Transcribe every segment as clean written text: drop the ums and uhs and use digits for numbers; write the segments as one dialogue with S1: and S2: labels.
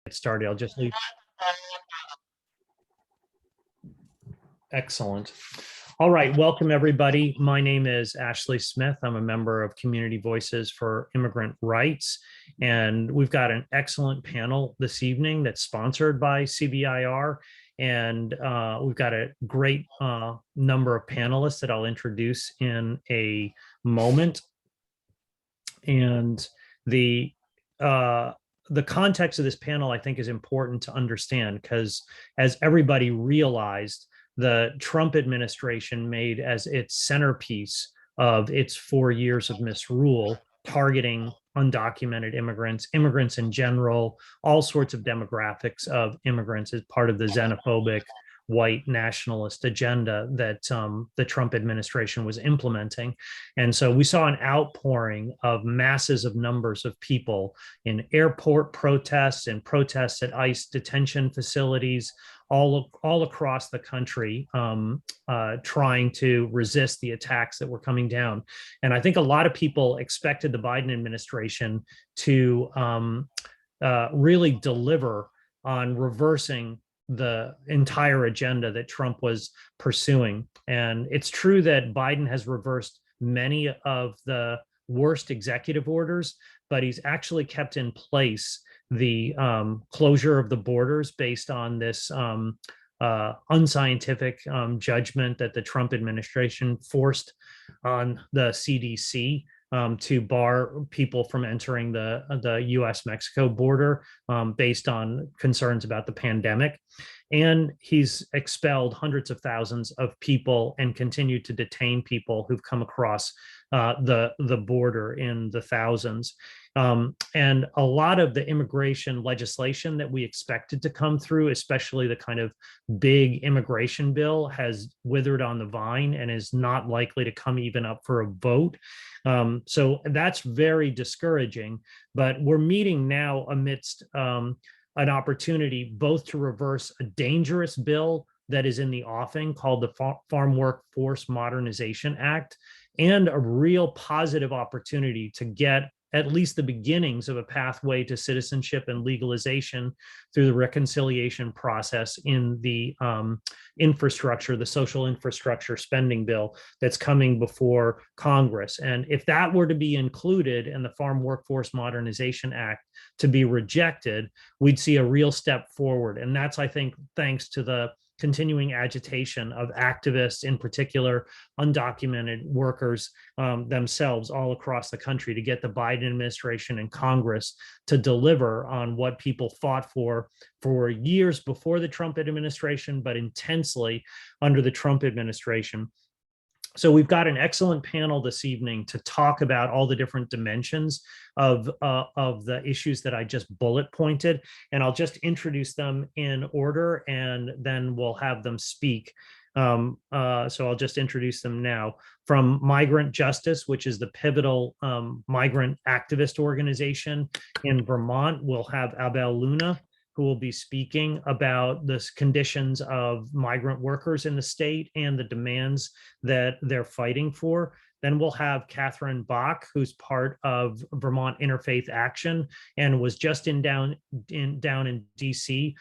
S1: Get started. I'll just leave. Excellent. All right, welcome everybody. My name is Ashley Smith. I'm a member of Community Voices for Immigrant Rights, and we've got an excellent panel this evening that's sponsored by CVIR, and we've got a great number of panelists that I'll introduce in a moment. And the context of this panel, I think, is important to understand because, as everybody realized, the Trump administration made as its centerpiece of its 4 years of misrule, targeting undocumented immigrants, immigrants in general, all sorts of demographics of immigrants as part of the xenophobic white nationalist agenda that the Trump administration was implementing. And so we saw an outpouring of masses of numbers of people in airport protests and protests at ICE detention facilities, all across the country, trying to resist the attacks that were coming down. And I think a lot of people expected the Biden administration to really deliver on reversing the entire agenda that Trump was pursuing. And it's true that Biden has reversed many of the worst executive orders, but he's actually kept in place the closure of the borders based on this unscientific judgment that the Trump administration forced on the CDC to bar people from entering the U.S.-Mexico border based on concerns about the pandemic. And he's expelled hundreds of thousands of people and continued to detain people who've come across the border in the thousands. And a lot of the immigration legislation that we expected to come through, especially the kind of big immigration bill, has withered on the vine and is not likely to come even up for a vote. So that's very discouraging, but we're meeting now amidst an opportunity both to reverse a dangerous bill that is in the offing called the Farm Workforce Modernization Act, and a real positive opportunity to get at least the beginnings of a pathway to citizenship and legalization through the reconciliation process in the infrastructure, the social infrastructure spending bill that's coming before Congress. And if that were to be included in the Farm Workforce Modernization Act to be rejected, we'd see a real step forward. And that's, I think, thanks to the continuing agitation of activists, in particular undocumented workers themselves all across the country, to get the Biden administration and Congress to deliver on what people fought for years before the Trump administration, but intensely under the Trump administration. So we've got an excellent panel this evening to talk about all the different dimensions of the issues that I just bullet pointed, and I'll just introduce them in order, and then we'll have them speak. So I'll just introduce them now. From Migrant Justice, which is the pivotal migrant activist organization in Vermont, we'll have Abel Luna, who will be speaking about the conditions of migrant workers in the state and the demands that they're fighting for. Then we'll have Catherine Bach, who's part of Vermont Interfaith Action and was just down in DC,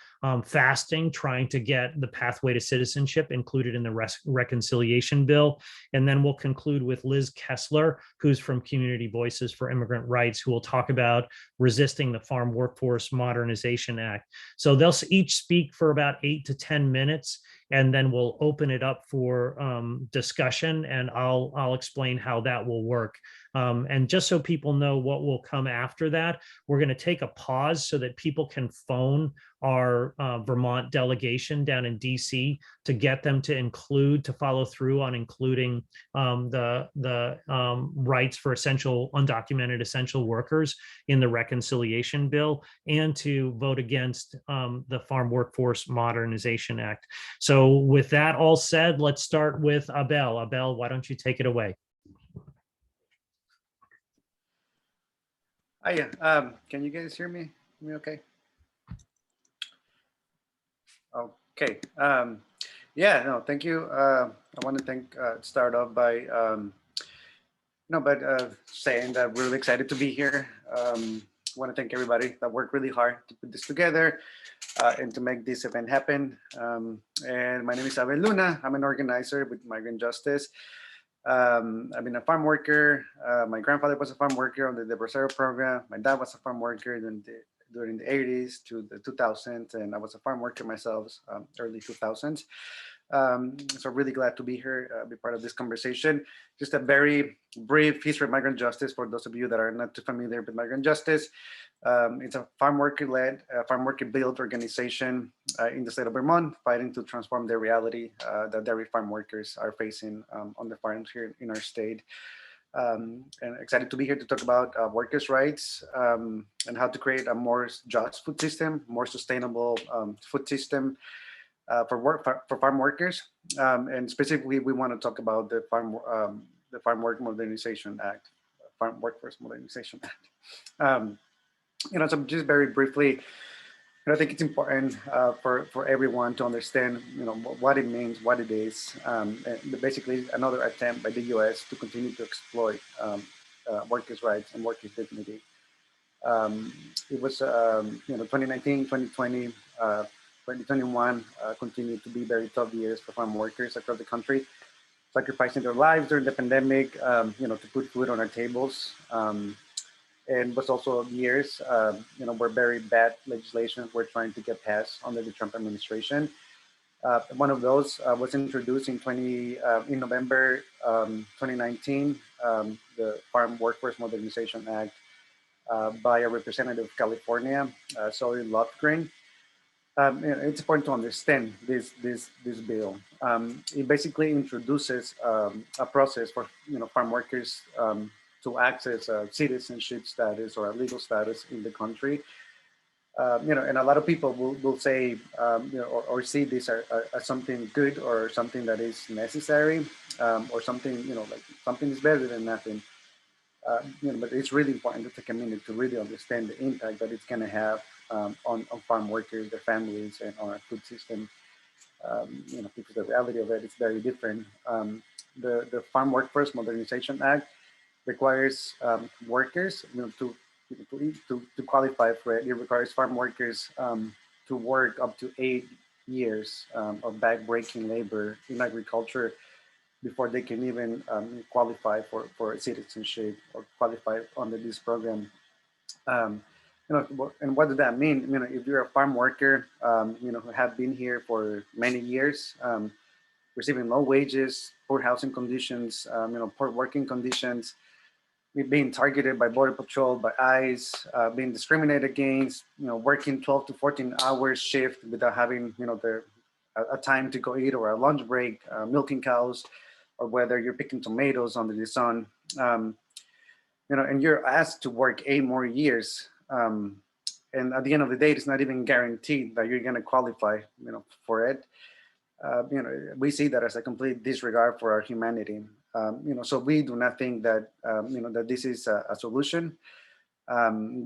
S1: fasting, trying to get the pathway to citizenship included in the reconciliation bill. And then we'll conclude with Liz Kessler, who's from Community Voices for Immigrant Rights, who will talk about resisting the Farm Workforce Modernization Act. So they'll each speak for about 8 to 10 minutes. And then we'll open it up for discussion, and I'll explain how that will work. And just so people know what will come after that, we're going to take a pause so that people can phone our Vermont delegation down in DC to get them to follow through on including the rights for undocumented essential workers in the reconciliation bill, and to vote against the Farm Workforce Modernization Act. So with that all said, let's start with Abel. Abel, why don't you take it away?
S2: Hi, can you guys hear me? Okay. Okay. Yeah, no, thank you. I want to start off by saying that we're really excited to be here. want to thank everybody that worked really hard to put this together and to make this event happen. And my name is Abel Luna. I'm an organizer with Migrant Justice. I've been a farm worker. My grandfather was a farm worker on the Bracero program. My dad was a farm worker during the 80s to the 2000s, and I was a farm worker myself, early 2000s. So really glad to be here, be part of this conversation. Just a very brief history of migrant justice for those of you that are not too familiar with migrant justice. It's a farm worker-led, farm worker-built organization in the state of Vermont, fighting to transform the reality that dairy farm workers are facing on the farms here in our state. And excited to be here to talk about workers' rights and how to create a more just food system, more sustainable food system for farm workers. And specifically, we want to talk about the Farm Work Modernization Act, Farm Workforce Modernization Act. So just very briefly, I think it's important for everyone to understand, what it means, what it is. And basically, another attempt by the U.S. to continue to exploit workers' rights and workers' dignity. It was, 2019, 2020, 2021 continued to be very tough years for farm workers across the country, sacrificing their lives during the pandemic, to put food on our tables. And was also years, where very bad legislation were trying to get passed under the Trump administration. One of those was introduced in November 2019, the Farm Workforce Modernization Act by a representative of California, Zoe Lofgren. It's important to understand this bill. It basically introduces a process for farm workers to access a citizenship status or a legal status in the country. And a lot of people will say, or see this as something good or something that is necessary, or something, like something is better than nothing. But it's really important to take a minute to really understand the impact that it's going to have on farm workers, their families, and on our food system. Because the reality of it is very different. The Farm Workforce Modernization Act requires workers, to qualify for it. It requires farm workers to work up to 8 years of back-breaking labor in agriculture before they can even qualify for citizenship or qualify under this program. And what does that mean? If you're a farm worker, who have been here for many years, receiving low wages, poor housing conditions, poor working conditions, being targeted by Border Patrol, by ICE, being discriminated against, working 12 to 14 hours shift without having, a time to go eat or a lunch break, milking cows, or whether you're picking tomatoes under the sun, and you're asked to work 8 more years. And at the end of the day, it's not even guaranteed that you're going to qualify, for it. We see that as a complete disregard for our humanity. So we do not think that, that this is a solution.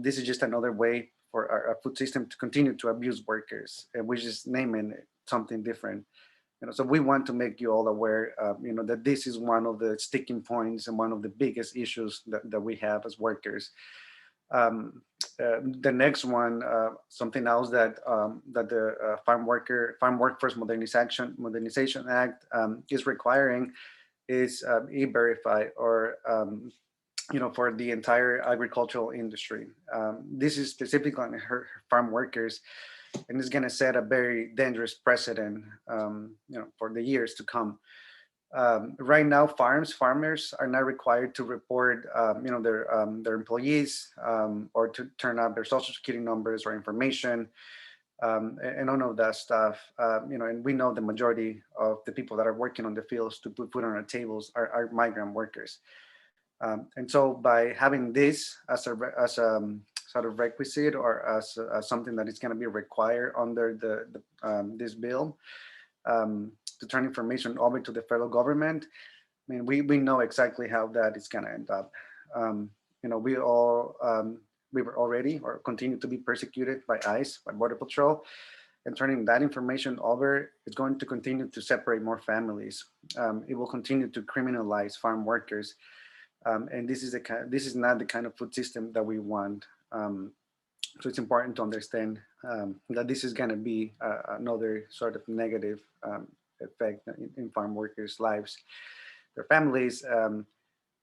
S2: This is just another way for our food system to continue to abuse workers, and we're just naming it something different. So we want to make you all aware, that this is one of the sticking points and one of the biggest issues that we have as workers. The next one, something else that the Farm Workforce Modernization Act is requiring is E-Verify, or for the entire agricultural industry. This is specifically on farm workers, and it's going to set a very dangerous precedent, for the years to come. Right now, farmers are not required to report, their employees, or to turn up their social security numbers or information, and none of that stuff. And we know the majority of the people that are working on the fields to put food on our tables are migrant workers. And so by having this as a sort of requisite, or as something that is going to be required under this bill, to turn information over to the federal government, we know exactly how that is going to end up. We were already or continue to be persecuted by ICE, by Border Patrol, and turning that information over is going to continue to separate more families. It will continue to criminalize farm workers. And this is not the kind of food system that we want. So it's important to understand that this is going to be another sort of negative effect in farm workers' lives, their families,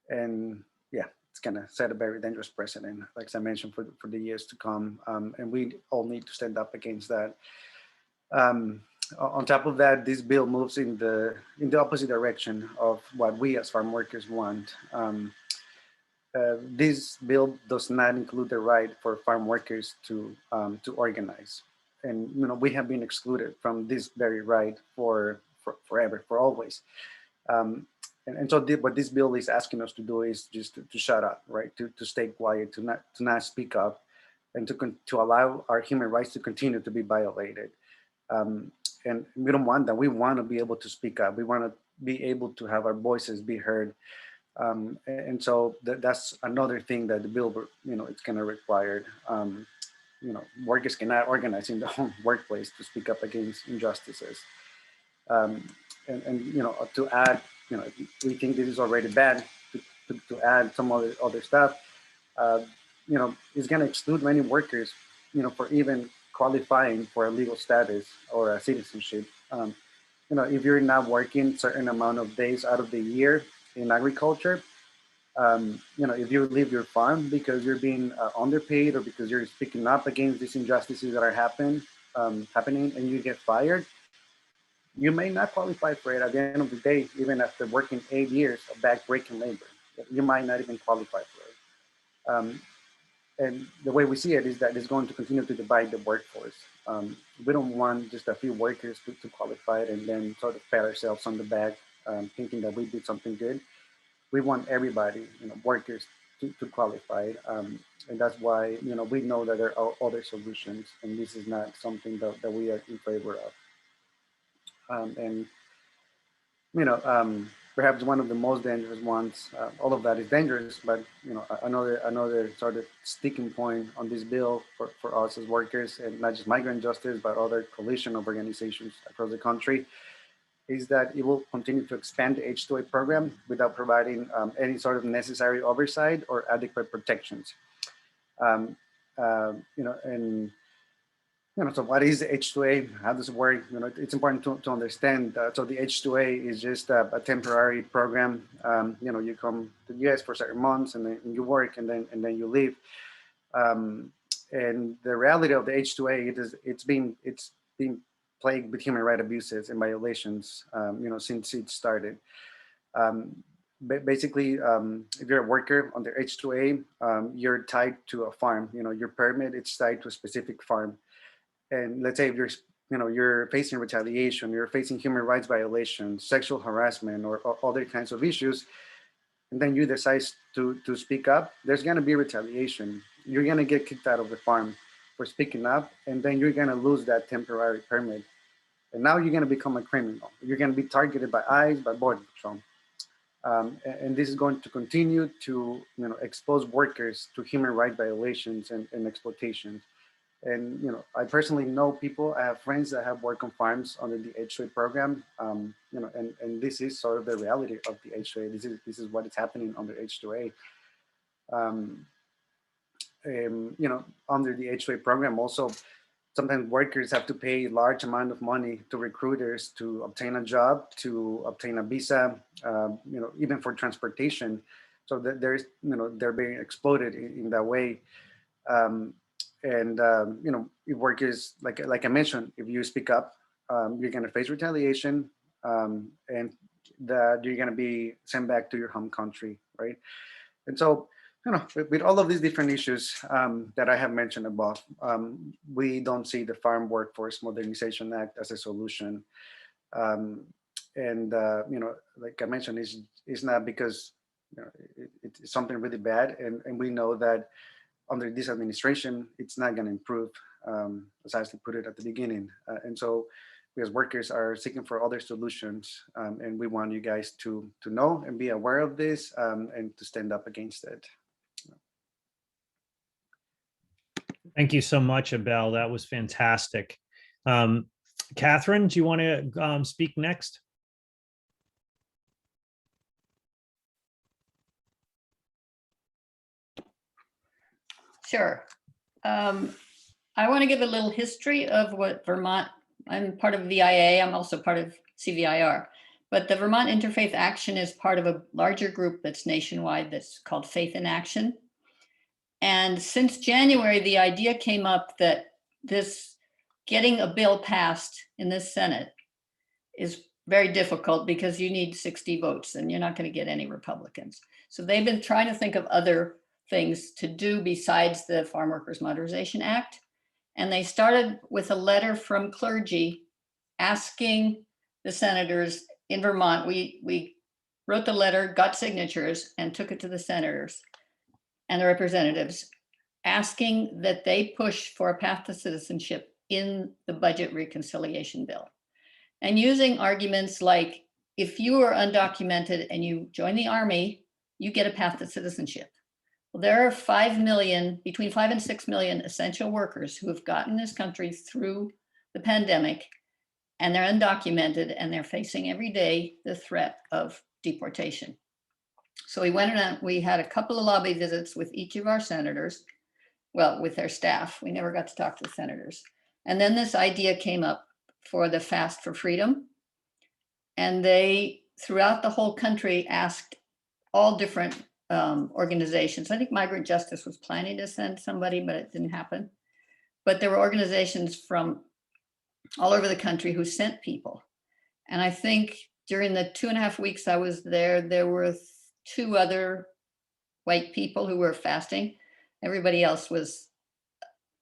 S2: and yeah, it's going to set a very dangerous precedent, like I mentioned, for the years to come. And we all need to stand up against that. On top of that, this bill moves in the opposite direction of what we as farm workers want. This bill does not include the right for farm workers to organize, and we have been excluded from this very right for forever, for always. Um, and so what this bill is asking us to do is just to shut up, right? To stay quiet, to not speak up, and to allow our human rights to continue to be violated. Um, and we don't want that. We want to be able to speak up. We want to be able to have our voices be heard. And so that's another thing that the bill, it's going to require. Workers cannot organize in their own workplace to speak up against injustices. Um, and to add, we think this is already bad. To add some other stuff, uh, it's going to exclude many workers, for even qualifying for a legal status or a citizenship. If you're not working certain amount of days out of the year in agriculture, if you leave your farm because you're being underpaid or because you're speaking up against these injustices that are happening, and you get fired, you may not qualify for it at the end of the day, even after working 8 years of backbreaking labor. You might not even qualify for it. And the way we see it is that it's going to continue to divide the workforce. We don't want just a few workers to qualify and then sort of pat ourselves on the back, thinking that we did something good. We want everybody, workers, to qualify, and that's why we know that there are other solutions, and this is not something that we are in favor of. And perhaps one of the most dangerous ones. All of that is dangerous, but another sort of sticking point on this bill for us as workers, and not just Migrant Justice, but other coalition of organizations across the country, is that it will continue to expand the H-2A program without providing any sort of necessary oversight or adequate protections. And so what is the H-2A? How does it work? It's important to understand. So the H-2A is just a temporary program. You come to the U.S. for certain months, and then you work, and then you leave. And the reality of the H-2A it's been plagued with human rights abuses and violations, since it started. Basically, if you're a worker under H-2A, you're tied to a farm. Your permit it's tied to a specific farm. And let's say if you're facing retaliation, you're facing human rights violations, sexual harassment, or other kinds of issues, and then you decide to speak up, there's going to be retaliation. You're going to get kicked out of the farm for speaking up, and then you're going to lose that temporary permit. And now you're going to become a criminal. You're going to be targeted by ICE, by Border Patrol. And this is going to continue to expose workers to human rights violations and exploitation. And I personally know people. I have friends that have worked on farms under the H-2A program. And this is sort of the reality of the H-2A. This is what is happening under H-2A. Under the H-2A program, also sometimes workers have to pay a large amount of money to recruiters to obtain a job, to obtain a visa, even for transportation. So that they're being exploited in that way. If workers, like I mentioned, if you speak up, you're going to face retaliation, and that you're going to be sent back to your home country, right? And so, with all of these different issues that I have mentioned above, we don't see the Farm Workforce Modernization Act as a solution. Like I mentioned, it's not because it's something really bad, and we know that under this administration, it's not going to improve, as I put it at the beginning. And so we as workers are seeking for other solutions, and we want you guys to know and be aware of this, and to stand up against it.
S1: Thank you so much, Abel. That was fantastic. Catherine, do you want to speak next?
S3: Sure. I want to give a little history of what Vermont, I'm part of VIA, I'm also part of CVIR, but the Vermont Interfaith Action is part of a larger group that's nationwide that's called Faith in Action. And since January, the idea came up that this getting a bill passed in this Senate is very difficult because you need 60 votes and you're not going to get any Republicans. So they've been trying to think of other things to do besides the Farm Workforce Modernization Act. And they started with a letter from clergy asking the senators in Vermont. We wrote the letter, got signatures, and took it to the senators and the representatives, asking that they push for a path to citizenship in the budget reconciliation bill. And using arguments like, if you are undocumented and you join the army, you get a path to citizenship. Well, there are 5 million, between 5 and 6 million essential workers who have gotten this country through the pandemic, and they're undocumented and they're facing every day the threat of deportation. So we went around, we had a couple of lobby visits with each of our senators, well, with their staff. We never got to talk to the senators. And then this idea came up for the Fast for Freedom. And they, throughout the whole country, asked all different organizations. I think Migrant Justice was planning to send somebody, but it didn't happen. But there were organizations from all over the country who sent people. And I think during the 2.5 weeks I was there, there were 2 other white people who were fasting. Everybody else was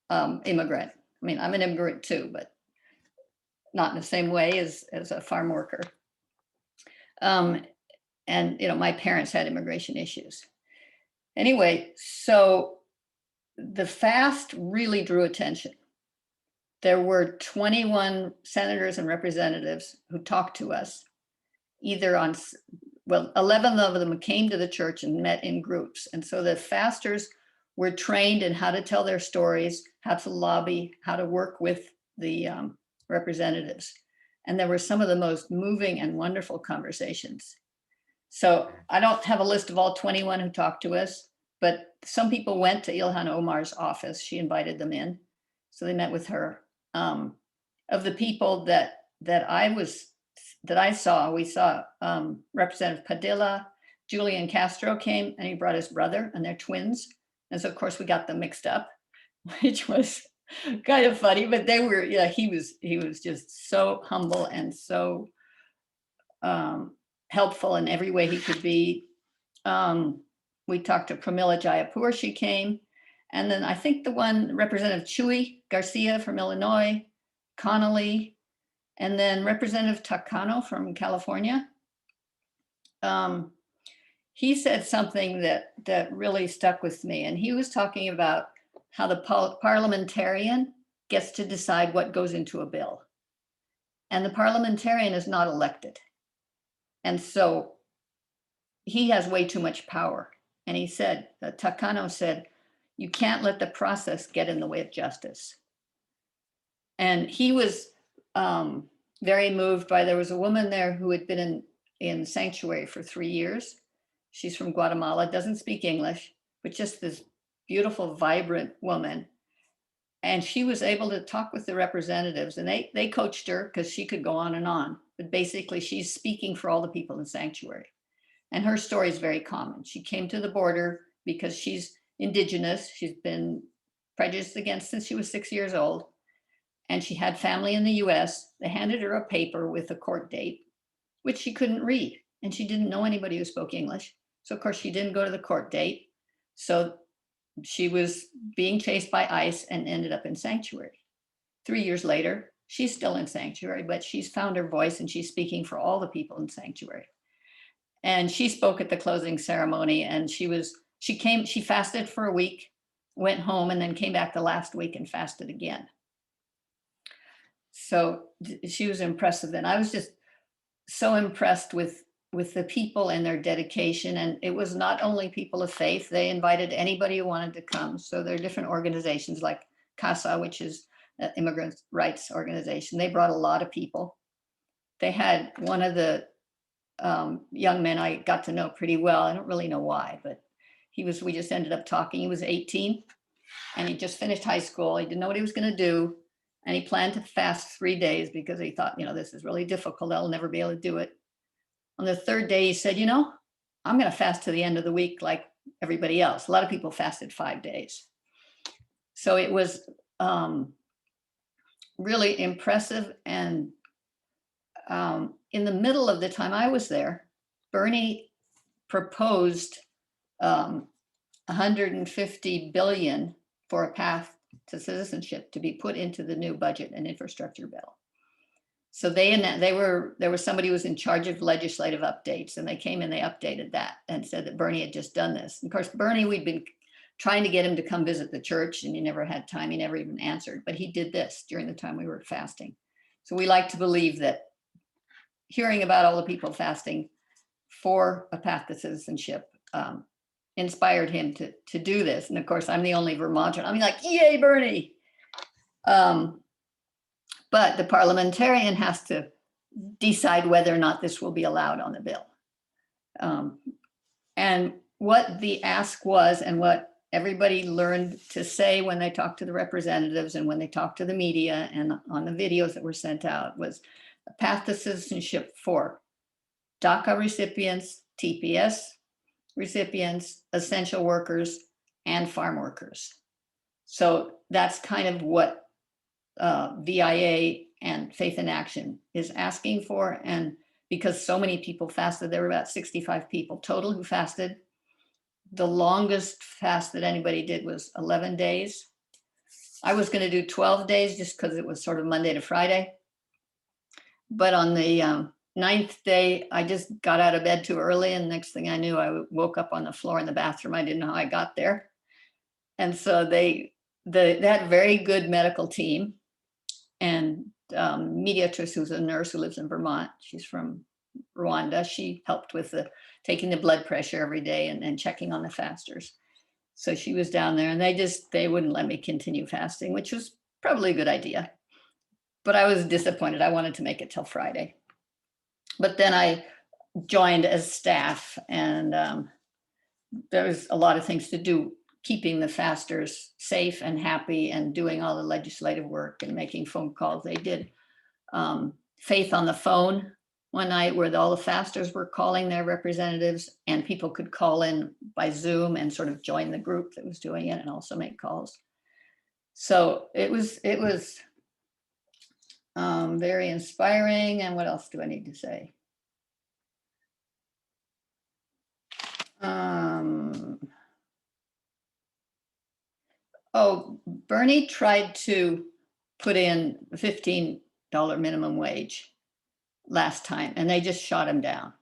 S3: immigrant. I mean, I'm an immigrant too, but not in the same way as a farm worker. And, you know, my parents had immigration issues. Anyway, so the fast really drew attention. There were 21 senators and representatives who talked to us, either on, well, 11 of them came to the church and met in groups. And so the fasters were trained in how to tell their stories, how to lobby, how to work with the representatives. And there were some of the most moving and wonderful conversations. So I don't have a list of all 21 who talked to us, but some people went to Ilhan Omar's office. She invited them in. So they met with her. Of the people that I saw, we saw Representative Padilla, Julian Castro came, and he brought his brother, and they're twins. And so of course we got them mixed up, which was kind of funny, but they were, yeah, he was just so humble and so helpful in every way he could be. We talked to Pramila Jayapur, she came. And then I think the one, Representative Chuy Garcia from Illinois, Connolly, and then Representative Takano from California. He said something that really stuck with me. And he was talking about how the parliamentarian gets to decide what goes into a bill. And the parliamentarian is not elected. And so he has way too much power. And he said, Takano said, you can't let the process get in the way of justice. And he was very moved by, there was a woman there who had been in sanctuary for 3 years. She's from Guatemala, doesn't speak English, but just this beautiful, vibrant woman. And she was able to talk with the representatives, and they coached her because she could go on. But basically, she's speaking for all the people in sanctuary. And her story is very common. She came to the border because she's indigenous. She's been prejudiced against since she was 6 years old. And she had family in the US. They handed her a paper with a court date, which she couldn't read. And she didn't know anybody who spoke English. So of course she didn't go to the court date. So she was being chased by ICE and ended up in sanctuary. 3 years later, she's still in sanctuary, but she's found her voice and she's speaking for all the people in sanctuary. And she spoke at the closing ceremony, and she fasted for a week, went home, and then came back the last week and fasted again. So she was impressive. And I was just so impressed with the people and their dedication. And it was not only people of faith, they invited anybody who wanted to come. So there are different organizations like CASA, which is an Immigrant Rights organization. They brought a lot of people. They had one of the young men I got to know pretty well. I don't really know why, but we just ended up talking. He was 18, and he just finished high school. He didn't know what he was going to do. And he planned to fast 3 days because he thought, this is really difficult. I'll never be able to do it. On the third day, he said, I'm going to fast to the end of the week like everybody else. A lot of people fasted 5 days. So it was really impressive. And in the middle of the time I was there, Bernie proposed 150 billion for a path to citizenship to be put into the new budget and infrastructure bill. So there was somebody who was in charge of legislative updates, and they came and they updated that and said that Bernie had just done this. And of course, Bernie, we'd been trying to get him to come visit the church, and he never had time. He never even answered, but he did this during the time we were fasting. So we like to believe that hearing about all the people fasting for a path to citizenship inspired him to do this. And of course, I'm the only Vermonter. I'm like, yay, Bernie. But the parliamentarian has to decide whether or not this will be allowed on the bill. And what the ask was, and what everybody learned to say when they talked to the representatives and when they talked to the media and on the videos that were sent out, was a path to citizenship for DACA recipients, TPS recipients, essential workers, and farm workers. So that's kind of what VIA and Faith in Action is asking for. And because so many people fasted, there were about 65 people total who fasted. The longest fast that anybody did was 11 days. I was going to do 12 days just because it was sort of Monday to Friday. But on the 9th day, I just got out of bed too early. And next thing I knew, I woke up on the floor in the bathroom. I didn't know how I got there. And so they had very good medical team. And Mediatrice, who's a nurse who lives in Vermont, she's from Rwanda. She helped with taking the blood pressure every day and checking on the fasters. So she was down there, and they wouldn't let me continue fasting, which was probably a good idea. But I was disappointed. I wanted to make it till Friday. But then I joined as staff, and there was a lot of things to do, keeping the fasters safe and happy and doing all the legislative work and making phone calls. They did Faith on the phone one night where all the fasters were calling their representatives, and people could call in by Zoom and sort of join the group that was doing it and also make calls. So it was very inspiring. And what else do I need to say? Bernie tried to put in $15 minimum wage last time, and they just shot him down.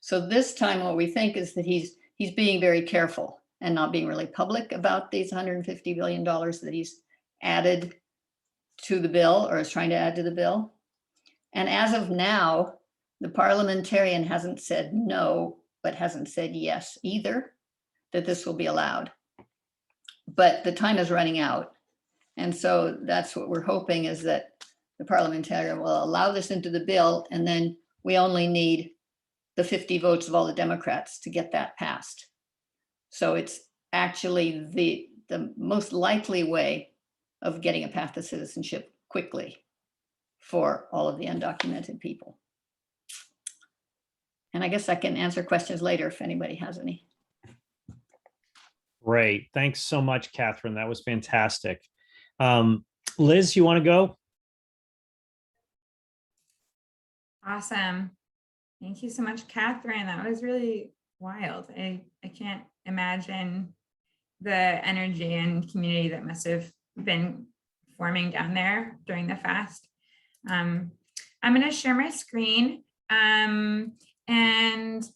S3: So this time what we think is that he's being very careful and not being really public about these $150 billion that he's added to the bill, or is trying to add to the bill. And as of now, the parliamentarian hasn't said no, but hasn't said yes either, that this will be allowed. But the time is running out. And so that's what we're hoping, is that the parliamentarian will allow this into the bill, and then we only need the 50 votes of all the Democrats to get that passed. So it's actually the most likely way of getting a path to citizenship quickly for all of the undocumented people. And I guess I can answer questions later if anybody has any.
S1: Great. Thanks so much, Catherine. That was fantastic. Liz, you want to go?
S4: Awesome. Thank you so much, Catherine. That was really wild. I can't imagine the energy and community that must have been forming down there during the fast. I'm going to share my screen and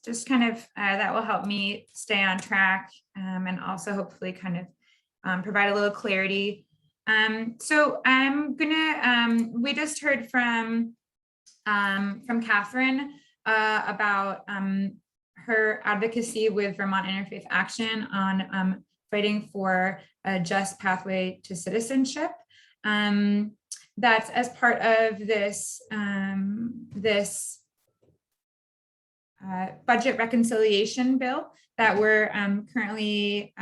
S4: just kind of that will help me stay on track and also hopefully kind of provide a little clarity. So I'm gonna, we just heard from Catherine about her advocacy with Vermont Interfaith Action on fighting for a just pathway to citizenship. That's as part of this budget reconciliation bill that we're currently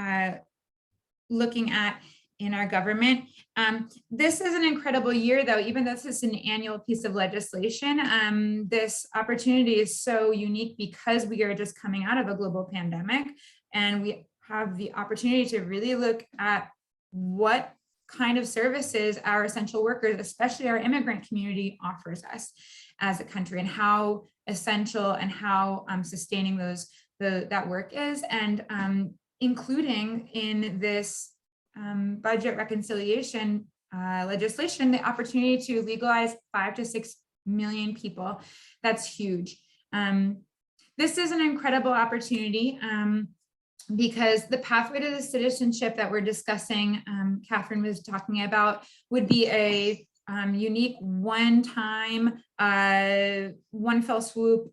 S4: looking at in our government. This is an incredible year, though, even though this is an annual piece of legislation. This opportunity is so unique because we are just coming out of a global pandemic, and we have the opportunity to really look at what kind of services our essential workers, especially our immigrant community, offers us as a country, and how essential and how sustaining that work is, and including in this budget reconciliation legislation, the opportunity to legalize 5 to 6 million people. That's huge. This is an incredible opportunity because the pathway to the citizenship that we're discussing, Catherine was talking about, would be a unique one-time, one fell swoop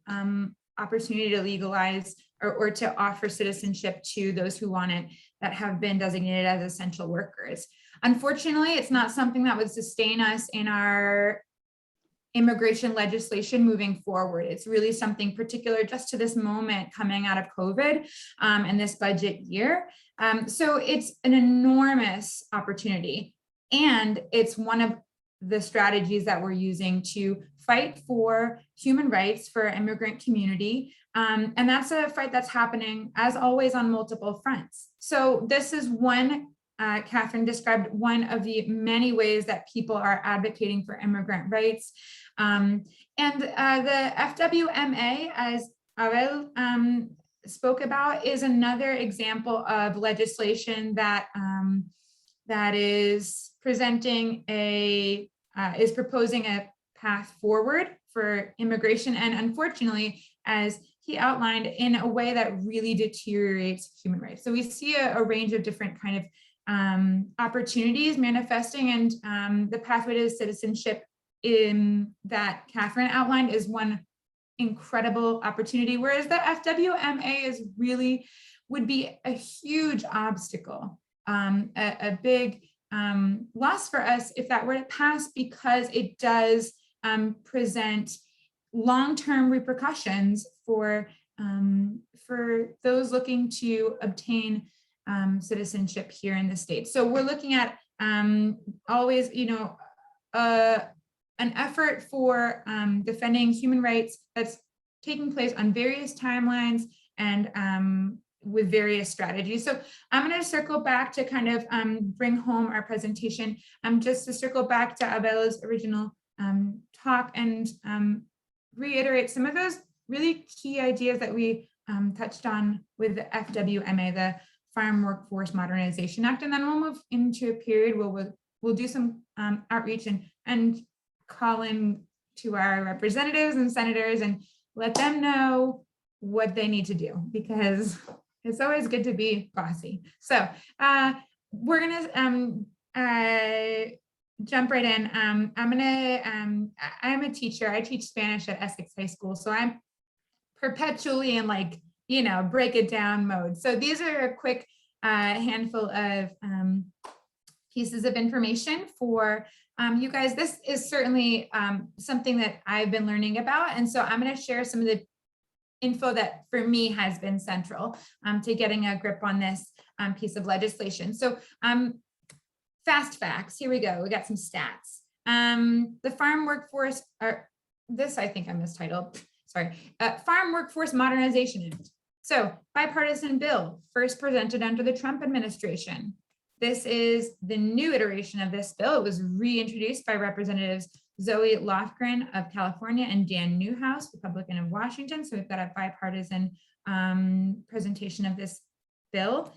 S4: opportunity to legalize or to offer citizenship to those who want it that have been designated as essential workers. Unfortunately, it's not something that would sustain us in our immigration legislation moving forward. It's really something particular just to this moment coming out of COVID and this budget year. So it's an enormous opportunity, and it's one of the strategies that we're using to fight for human rights for our immigrant community. And that's a fight that's happening, as always, on multiple fronts. So this is one, Catherine described, one of the many ways that people are advocating for immigrant rights. And the FWMA, as Abel spoke about, is another example of legislation that that is presenting is proposing a path forward for immigration, and unfortunately, as he outlined, in a way that really deteriorates human rights. So we see a range of different kind of opportunities manifesting, and the pathway to citizenship that Catherine outlined is one incredible opportunity, whereas the FWMA would be a huge obstacle, a big loss for us if that were to pass, because it does present long-term repercussions for those looking to obtain citizenship here in the state. So we're looking at always, an effort for defending human rights that's taking place on various timelines and with various strategies. So I'm going to circle back to kind of bring home our presentation, just to circle back to Abela's original talk and reiterate some of those really key ideas that we touched on with the FWMA, the Farm Workforce Modernization Act, and then we'll move into a period where we'll do some outreach and call in to our representatives and senators and let them know what they need to do, because it's always good to be bossy. So we're gonna jump right in. I'm a teacher. I teach Spanish at Essex High School, so I'm perpetually in break it down mode. So these are a quick handful of pieces of information for you guys. This is certainly something that I've been learning about, and so I'm going to share some of the info that for me has been central to getting a grip on this piece of legislation. So fast facts, here we go. We got some stats. The Farm Workforce, this I think I mistitled, sorry, Farm Workforce Modernization Act. So bipartisan bill, first presented under the Trump administration. This is the new iteration of this bill. It was reintroduced by Representatives Zoe Lofgren of California and Dan Newhouse, Republican of Washington. So we've got a bipartisan presentation of this bill.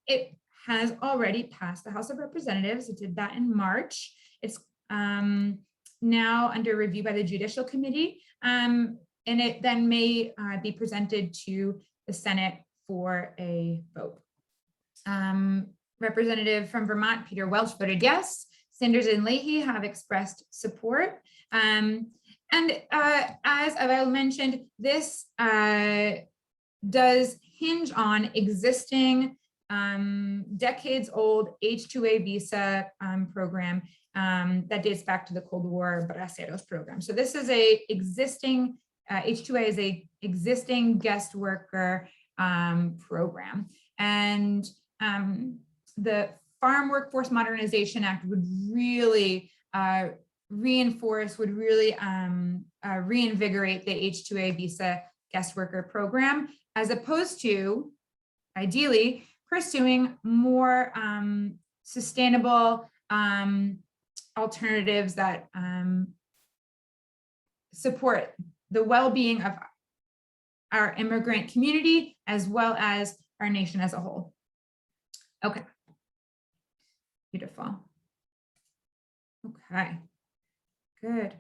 S4: It has already passed the House of Representatives. It did that in March. It's now under review by the Judicial Committee, and it then may be presented to the Senate for a vote. Representative from Vermont, Peter Welch, voted yes. Sanders and Leahy have expressed support. And as Abel mentioned, this does hinge on existing decades-old H-2A visa program that dates back to the Cold War Braceros program. So this is a existing, H-2A is a existing guest worker program. And the Farm Workforce Modernization Act would really reinforce, would really reinvigorate the H-2A visa guest worker program, as opposed to, ideally, pursuing more sustainable alternatives that support the well-being of our immigrant community as well as our nation as a whole. Okay, beautiful. Okay, good.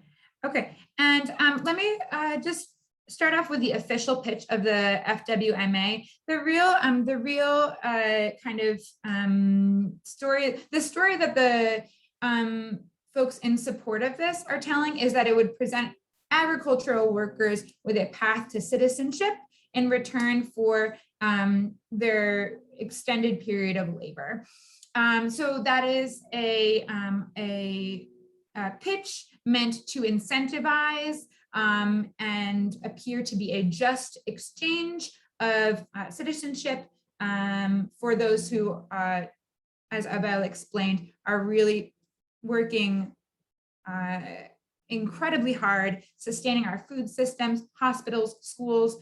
S4: Okay, and let me just start off with the official pitch of the FWMA. The real kind of story, the story that the folks in support of this are telling is that it would present agricultural workers with a path to citizenship in return for their extended period of labor. So that is a pitch meant to incentivize and appear to be a just exchange of citizenship for those who, as Abel explained, are really working incredibly hard, sustaining our food systems, hospitals, schools,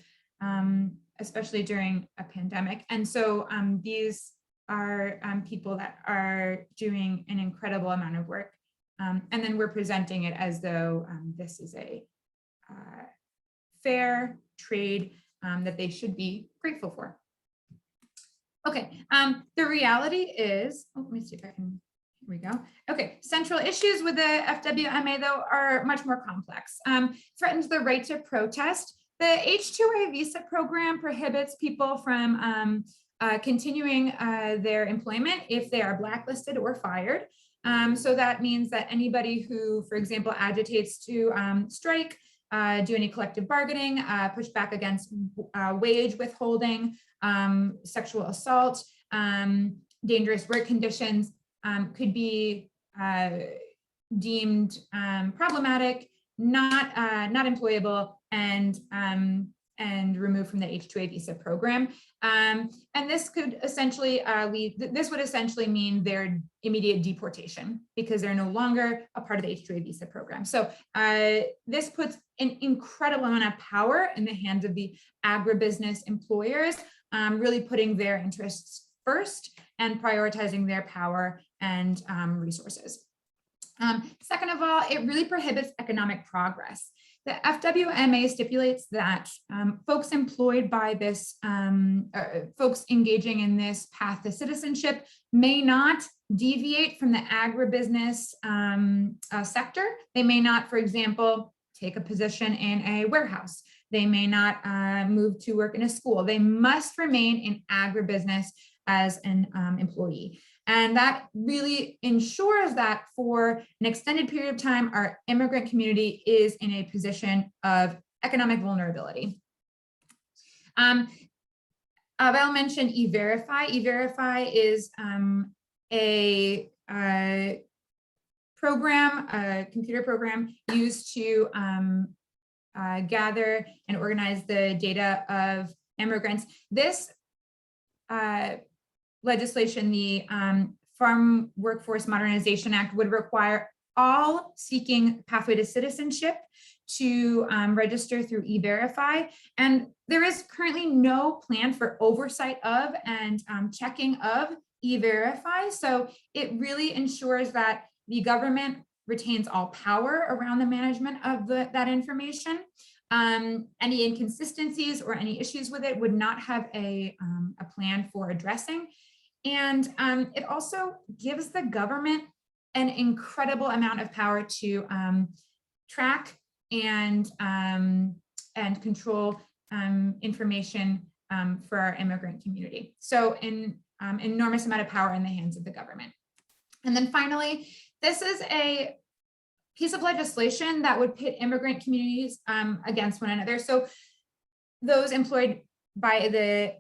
S4: especially during a pandemic. And so these are people that are doing an incredible amount of work. And then we're presenting it as though this is a fair trade that they should be grateful for. Okay, the reality is, let me see if I can, here we go. Okay, central issues with the FWMA though are much more complex. Threatens the right to protest. The H-2A visa program prohibits people from continuing their employment if they are blacklisted or fired. So that means that anybody who, for example, agitates to strike, do any collective bargaining, push back against wage withholding, sexual assault, dangerous work conditions could be deemed problematic, not employable, and removed from the H-2A visa program. And this could essentially this would essentially mean their immediate deportation because they're no longer a part of the H-2A visa program. So this puts an incredible amount of power in the hands of the agribusiness employers, really putting their interests first and prioritizing their power and resources. Second of all, it really prohibits economic progress. The FWMA stipulates that folks employed by this, folks engaging in this path to citizenship may not deviate from the agribusiness sector. They may not, for example, take a position in a warehouse. They may not move to work in a school. They must remain in agribusiness as an employee. And that really ensures that for an extended period of time, our immigrant community is in a position of economic vulnerability. Abel mentioned E-Verify. E-Verify is a program, a computer program used to gather and organize the data of immigrants. This legislation, the Farm Workforce Modernization Act, would require all seeking pathway to citizenship to register through E-Verify. And there is currently no plan for oversight of and checking of E-Verify. So it really ensures that the government retains all power around the management of that information. Any inconsistencies or any issues with it would not have a plan for addressing. And it also gives the government an incredible amount of power to track and control information for our immigrant community. So an enormous amount of power in the hands of the government. And then finally, this is a piece of legislation that would pit immigrant communities against one another. So those employed by the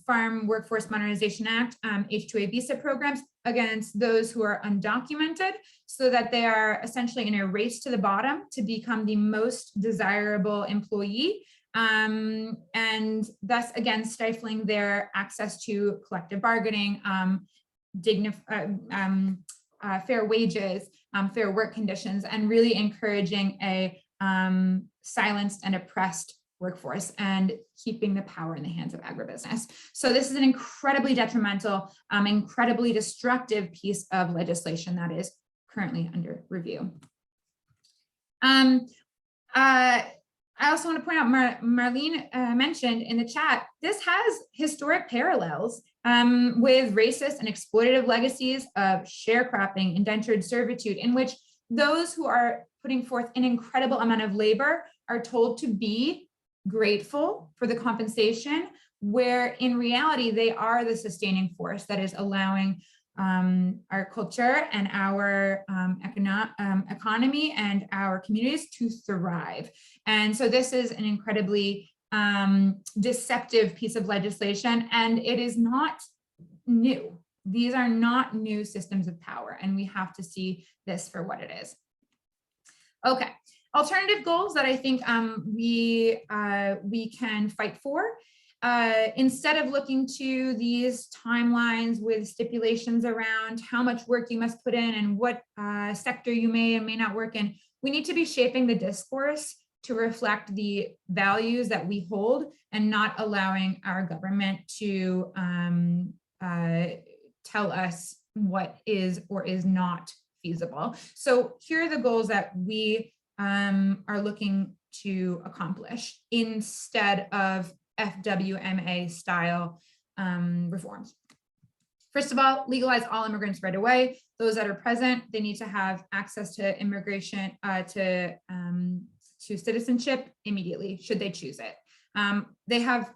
S4: Farm Workforce Modernization Act, H-2A visa programs, against those who are undocumented, so that they are essentially in a race to the bottom to become the most desirable employee, and thus again stifling their access to collective bargaining, fair wages, fair work conditions, and really encouraging a silenced and oppressed workforce and keeping the power in the hands of agribusiness. So this is an incredibly detrimental, incredibly destructive piece of legislation that is currently under review. I also want to point out, Marlene mentioned in the chat, this has historic parallels with racist and exploitative legacies of sharecropping, indentured servitude, in which those who are putting forth an incredible amount of labor are told to be grateful for the compensation, where in reality, they are the sustaining force that is allowing our culture and our economy and our communities to thrive. And so this is an incredibly deceptive piece of legislation, and it is not new. These are not new systems of power, and we have to see this for what it is. Okay, alternative goals that I think we can fight for. Instead of looking to these timelines with stipulations around how much work you must put in and what sector you may and may not work in, we need to be shaping the discourse to reflect the values that we hold and not allowing our government to tell us what is or is not feasible. So here are the goals that we are looking to accomplish instead of FWMA style reforms. First of all, legalize all immigrants right away. Those that are present, they need to have access to immigration, to citizenship immediately, should they choose it. They have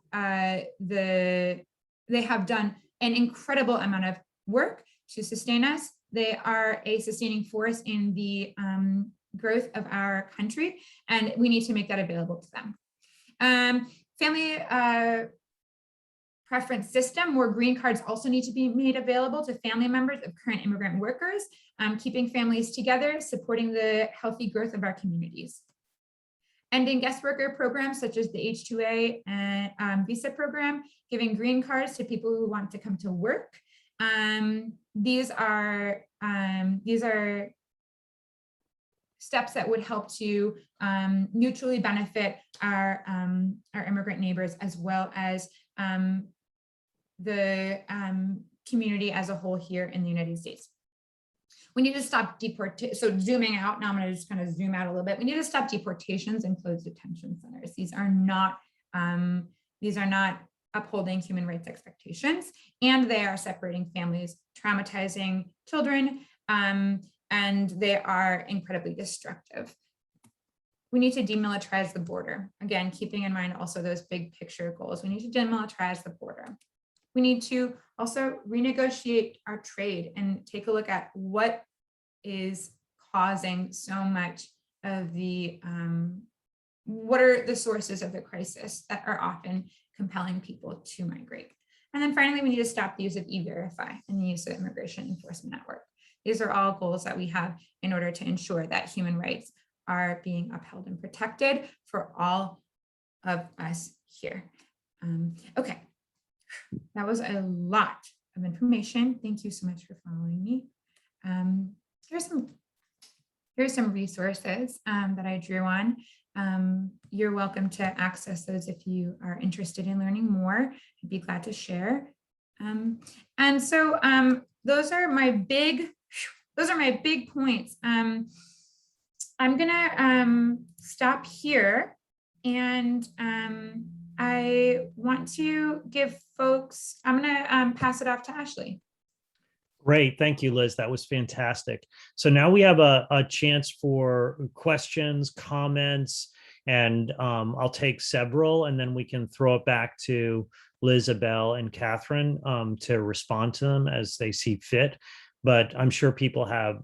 S4: done an incredible amount of work to sustain us. They are a sustaining force in the growth of our country, and we need to make that available to them. Family preference system, more green cards also need to be made available to family members of current immigrant workers, keeping families together, supporting the healthy growth of our communities. Ending guest worker programs such as the H-2A and visa program, giving green cards to people who want to come to work. These are steps that would help to mutually benefit our immigrant neighbors, as well as the community as a whole here in the United States. We need to stop deportation. So zooming out, now I'm going to just kind of zoom out a little bit. We need to stop deportations and close detention centers. These are not upholding human rights expectations, and they are separating families, traumatizing children, and they are incredibly destructive. We need to demilitarize the border. Again, keeping in mind also those big picture goals. We need to demilitarize the border. We need to also renegotiate our trade and take a look at what is causing so much of the, what are the sources of the crisis that are often compelling people to migrate. And then finally, we need to stop the use of E-Verify and the use of Immigration Enforcement Network. These are all goals that we have in order to ensure that human rights are being upheld and protected for all of us here. Okay, that was a lot of information. Thank you so much for following me. Here's some resources that I drew on. You're welcome to access those if you are interested in learning more. I'd be glad to share. And so those are my big points. I'm gonna stop here, and I want to give folks, I'm gonna pass it off to Ashley.
S1: Great, thank you, Liz. That was fantastic. So now we have a chance for questions, comments, and I'll take several, and then we can throw it back to Liz, Abel, and Catherine to respond to them as they see fit. But I'm sure people have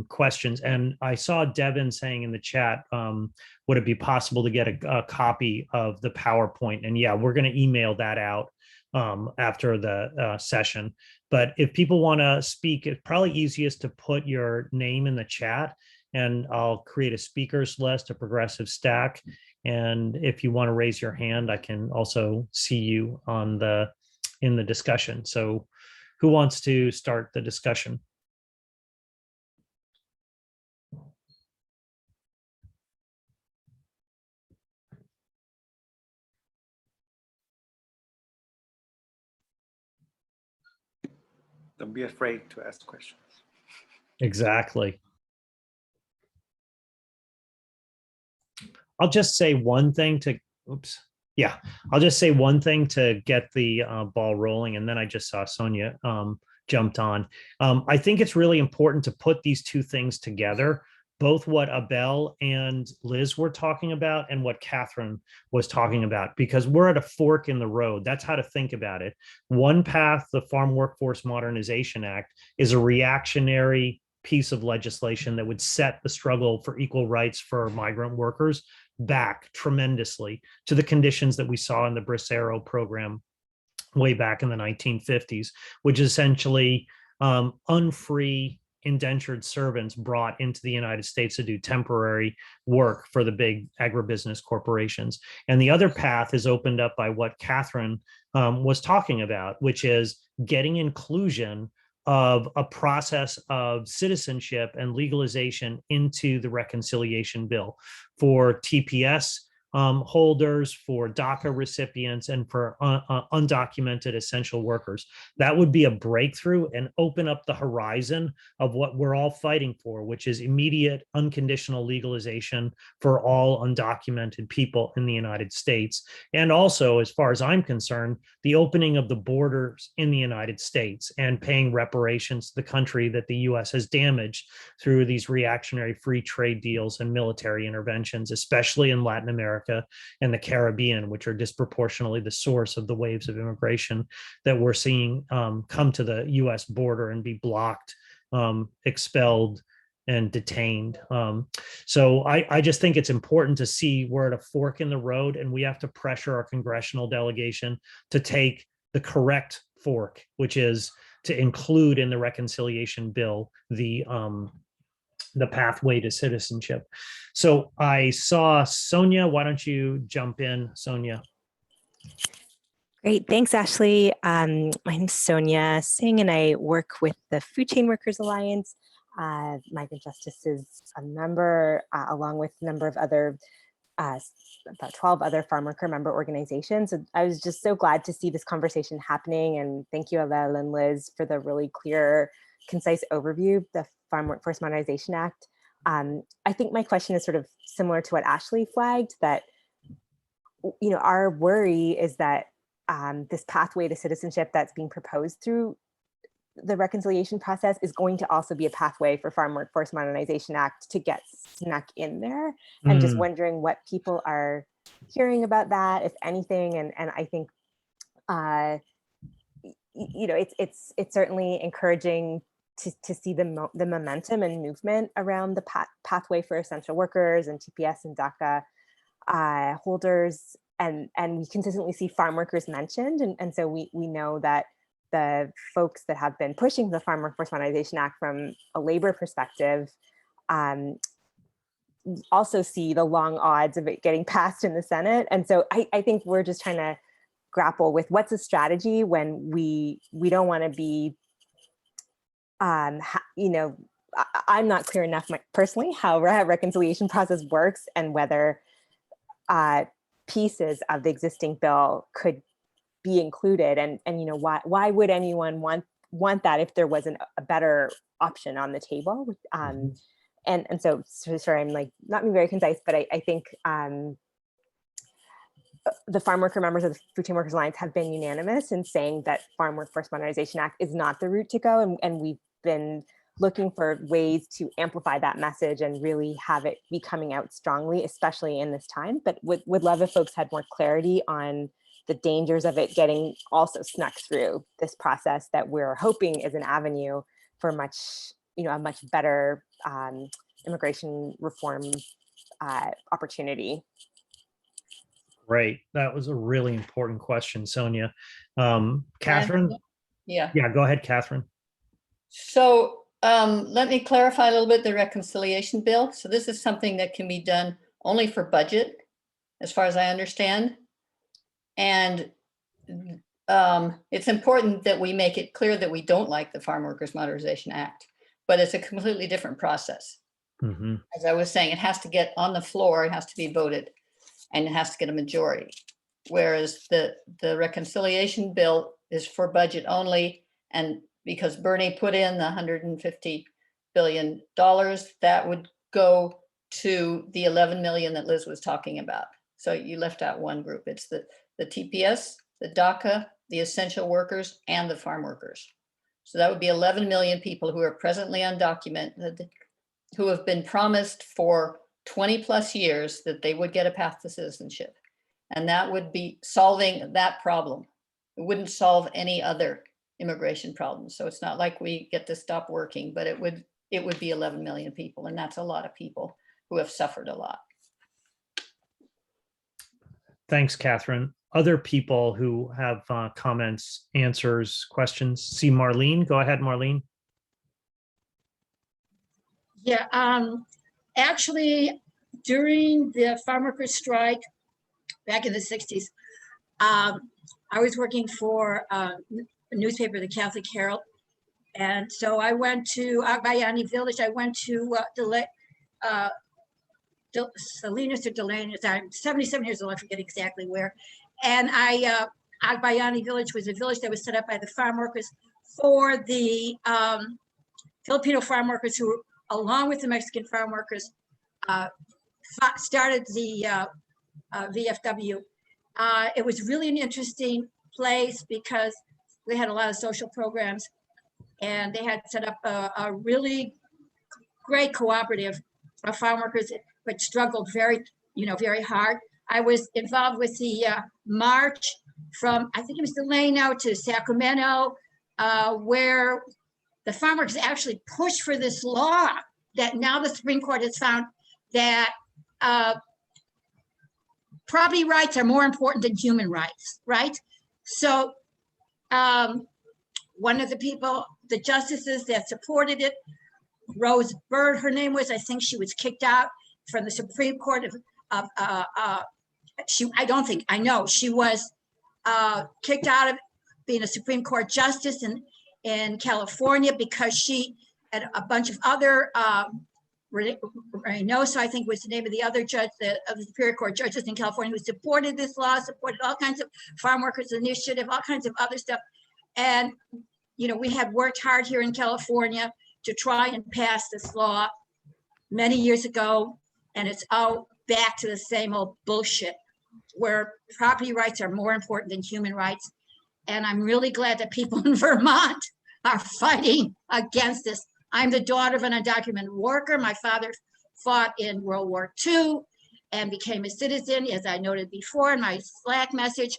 S1: questions. And I saw Devin saying in the chat, would it be possible to get a copy of the PowerPoint? And yeah, we're going to email that out after the session. But if people want to speak, it's probably easiest to put your name in the chat, and I'll create a speakers list, a progressive stack. And if you want to raise your hand, I can also see you on in the discussion. So who wants to start the discussion?
S2: Don't be afraid to ask questions.
S1: Exactly. I'll just say one thing to, oops. Yeah, I'll just say one thing to get the ball rolling. And then I just saw Sonia jumped on. I think it's really important to put these two things together, both what Abel and Liz were talking about and what Catherine was talking about, because we're at a fork in the road. That's how to think about it. One path, the Farm Workforce Modernization Act, is a reactionary piece of legislation that would set the struggle for equal rights for migrant workers back tremendously to the conditions that we saw in the Bracero program way back in the 1950s, which essentially unfree indentured servants brought into the United States to do temporary work for the big agribusiness corporations. And the other path is opened up by what Catherine was talking about, which is getting inclusion of a process of citizenship and legalization into the reconciliation bill for TPS holders, for DACA recipients, and for undocumented essential workers. That would be a breakthrough and open up the horizon of what we're all fighting for, which is immediate unconditional legalization for all undocumented people in the United States. And also, as far as I'm concerned, the opening of the borders in the United States and paying reparations to the country that the US has damaged through these reactionary free trade deals and military interventions, especially in Latin America and the Caribbean, which are disproportionately the source of the waves of immigration that we're seeing come to the US border and be blocked, expelled, and detained. So I just think it's important to see we're at a fork in the road, and we have to pressure our congressional delegation to take the correct fork, which is to include in the reconciliation bill the pathway to citizenship. So I saw Sonia. Why don't you jump in, Sonia?
S5: Great, thanks, Ashley. My name's Sonia Singh, and I work with the Food Chain Workers Alliance. Migrant Justice is a member, along with a number of other, about 12 other farm worker member organizations. And I was just so glad to see this conversation happening. And thank you, Abel and Liz, for the really clear, concise overview, the Farm Workforce Modernization Act. I think my question is sort of similar to what Ashley flagged, that, you know, our worry is that this pathway to citizenship that's being proposed through the reconciliation process is going to also be a pathway for Farm Workforce Modernization Act to get snuck in there. And just wondering what people are hearing about that, if anything. And I think, you know, it's certainly encouraging to see the momentum and movement around the pathway for essential workers and TPS and DACA holders. And we consistently see farm workers mentioned. And so we know that the folks that have been pushing the Farm Workforce Modernization Act from a labor perspective also see the long odds of it getting passed in the Senate. And so I think we're just trying to grapple with what's a strategy when we don't want to be, you know, I'm not clear enough personally how a reconciliation process works and whether pieces of the existing bill could be included, and you know, why would anyone want that if there wasn't a better option on the table? And so sorry, I'm like not being very concise, but I think the farm worker members of the Food Chain Workers Alliance have been unanimous in saying that Farm Workforce Modernization Act is not the route to go, and we've been looking for ways to amplify that message and really have it be coming out strongly, especially in this time. But would love if folks had more clarity on the dangers of it getting also snuck through this process that we're hoping is an avenue for much, you know, a much better immigration reform opportunity.
S1: Great. That was a really important question, Sonia. Catherine?
S3: Yeah.
S1: Yeah, go ahead, Catherine.
S3: So let me clarify a little bit the reconciliation bill. So this is something that can be done only for budget, as far as I understand. And it's important that we make it clear that we don't like the Farm Workers Modernization Act, but it's a completely different process.
S1: Mhm.
S3: As I was saying, it has to get on the floor, it has to be voted, and it has to get a majority. Whereas the reconciliation bill is for budget only, and because Bernie put in the $150 billion, that would go to the 11 million that Liz was talking about. So you left out one group. It's the TPS, the DACA, the essential workers, and the farm workers. So that would be 11 million people who are presently undocumented, who have been promised for 20 plus years that they would get a path to citizenship. And that would be solving that problem. It wouldn't solve any other immigration problems. So it's not like we get to stop working, but it would be 11 million people. And that's a lot of people who have suffered a lot.
S1: Thanks, Catherine. Other people who have comments, answers, questions. See Marlene. Go ahead, Marlene.
S6: Yeah, actually, during the farm workers strike back in the 60s, I was working for a newspaper, the Catholic Herald. And so I went to Agbayani Village. I went to Salinas or Delaney. I'm 77 years old, I forget exactly where. And Agbayani Village was a village that was set up by the farm workers for the Filipino farm workers who, along with the Mexican farm workers, started the VFW. It was really an interesting place because they had a lot of social programs, and they had set up a really great cooperative of farm workers, but struggled very hard. I was involved with the march from, I think it was Delano to Sacramento, where the farm workers actually pushed for this law that now the Supreme Court has found that property rights are more important than human rights, right? So one of the people, the justices that supported it, Rose Bird, her name was, I think she was kicked out from the Supreme Court I know she was kicked out of being a Supreme Court justice in California because she had a bunch of other, Reynoso, I think was the name of the other judge, of the Superior Court judges in California, who supported this law, supported all kinds of farm workers initiative, all kinds of other stuff. And, we had worked hard here in California to try and pass this law many years ago. And it's all back to the same old bullshit where property rights are more important than human rights. And I'm really glad that people in Vermont are fighting against this. I'm the daughter of an undocumented worker. My father fought in World War II and became a citizen, as I noted before in my Slack message.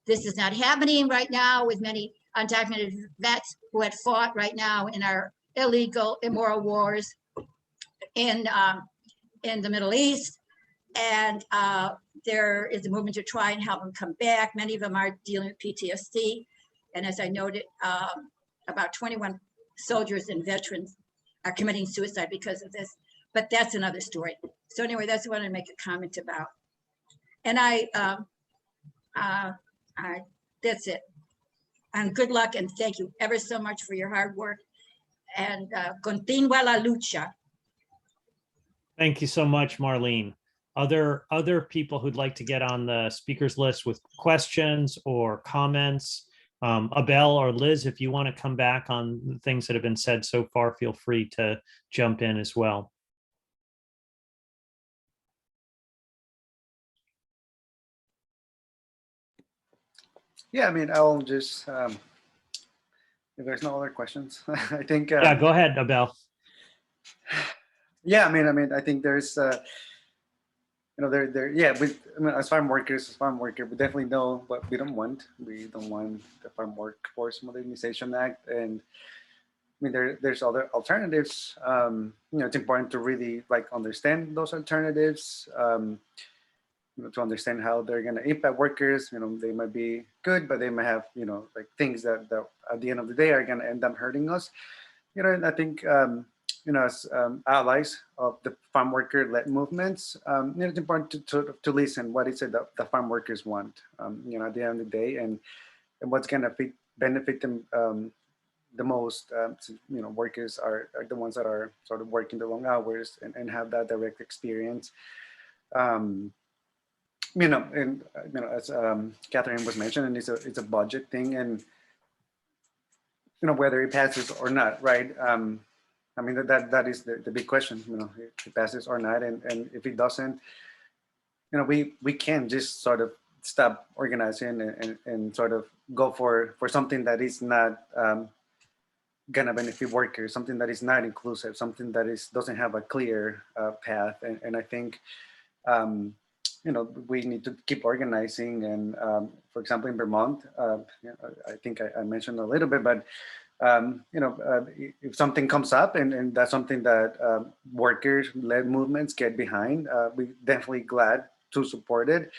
S6: This is not happening right now with many undocumented vets who had fought right now in our illegal, immoral wars in the Middle East. And there is a movement to try and help them come back. Many of them are dealing with PTSD. And as I noted, about 21 soldiers and veterans are committing suicide because of this, but that's another story. So anyway, that's what I wanted to make a comment about. And that's it. And good luck, and thank you ever so much for your hard work. And continua la lucha.
S1: Thank you so much, Marlene. Other people who'd like to get on the speakers list with questions or comments, Abel or Liz, if you want to come back on the things that have been said so far, feel free to jump in as well.
S2: Yeah, I mean, I'll just, if there's no other questions, I think.
S1: Yeah, go ahead, Abel.
S2: Yeah, I mean, I think there's, as farm workers, we definitely know what we don't want. We don't want the Farm Workforce Modernization Act, and I mean, there's other alternatives. It's important to really understand those alternatives. To understand how they're going to impact workers. They might be good, but they might have things that at the end of the day are going to end up hurting us. And I think as allies of the farm worker-led movements, it's important to listen what is it that the farm workers want. At the end of the day, and and what's going to benefit them the most. So, workers are the ones that are sort of working the long hours and have that direct experience. And as Catherine was mentioning, it's a budget thing, and whether it passes or not, right? I mean, that is the big question, if it passes or not. And if it doesn't, we can just sort of stop organizing and sort of go for something that is not gonna benefit workers, something that is not inclusive, something that doesn't have a clear path. And I think, we need to keep organizing. And for example, in Vermont, I think I mentioned a little bit, but if something comes up and that's something that workers-led movements get behind, we're definitely glad to support it.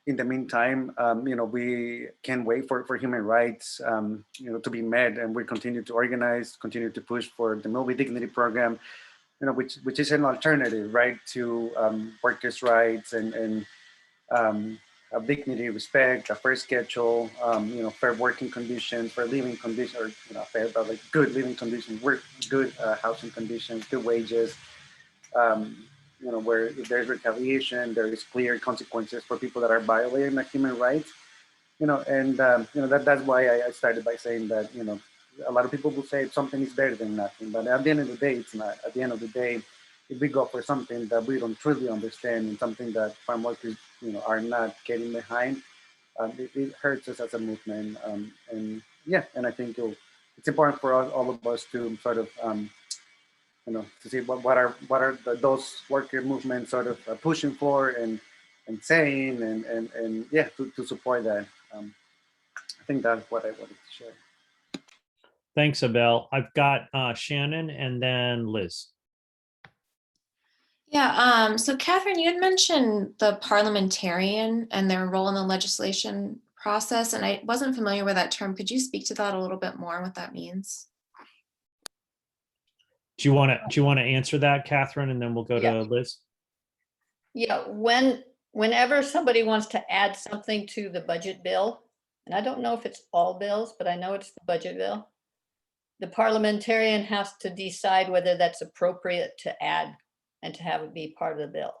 S2: In the meantime, we can't wait for human rights, to be met, and we continue to organize, continue to push for the Mill with Dignity program, which is an alternative, right, to workers' rights and dignity, respect, a fair schedule, fair working conditions, fair living conditions, or fair, but like good living conditions, good housing conditions, good wages. Where if there's retaliation, there is clear consequences for people that are violating the human rights. That's why I started by saying that, a lot of people will say something is better than nothing, but at the end of the day, it's not. At the end of the day, if we go for something that we don't truly understand and something that farm workers, are not getting behind, it hurts us as a movement. And I think it's important for all of us to sort of, to see what are those worker movements sort of pushing for and saying and to support that. I think that's what I wanted to share.
S1: Thanks, Abel. I've got Shannon and then Liz.
S7: Yeah, so Catherine, you had mentioned the parliamentarian and their role in the legislation process, and I wasn't familiar with that term. Could you speak to that a little bit more, what that means?
S1: Do you want to answer that, Catherine, and then we'll go to Liz?
S3: Yeah, whenever somebody wants to add something to the budget bill, and I don't know if it's all bills, but I know it's the budget bill, the parliamentarian has to decide whether that's appropriate to add and to have it be part of the bill.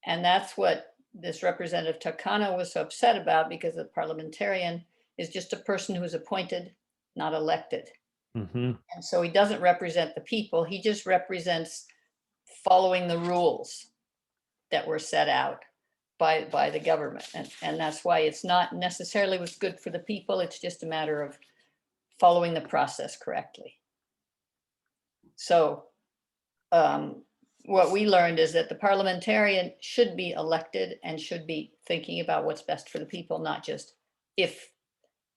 S3: And that's what this Representative Takano was so upset about, because the parliamentarian is just a person who is appointed, not elected.
S1: Mm-hmm.
S3: And so he doesn't represent the people, he just represents following the rules that were set out by the government. And that's why it's not necessarily what's good for the people, it's just a matter of following the process correctly. So what we learned is that the parliamentarian should be elected and should be thinking about what's best for the people, not just if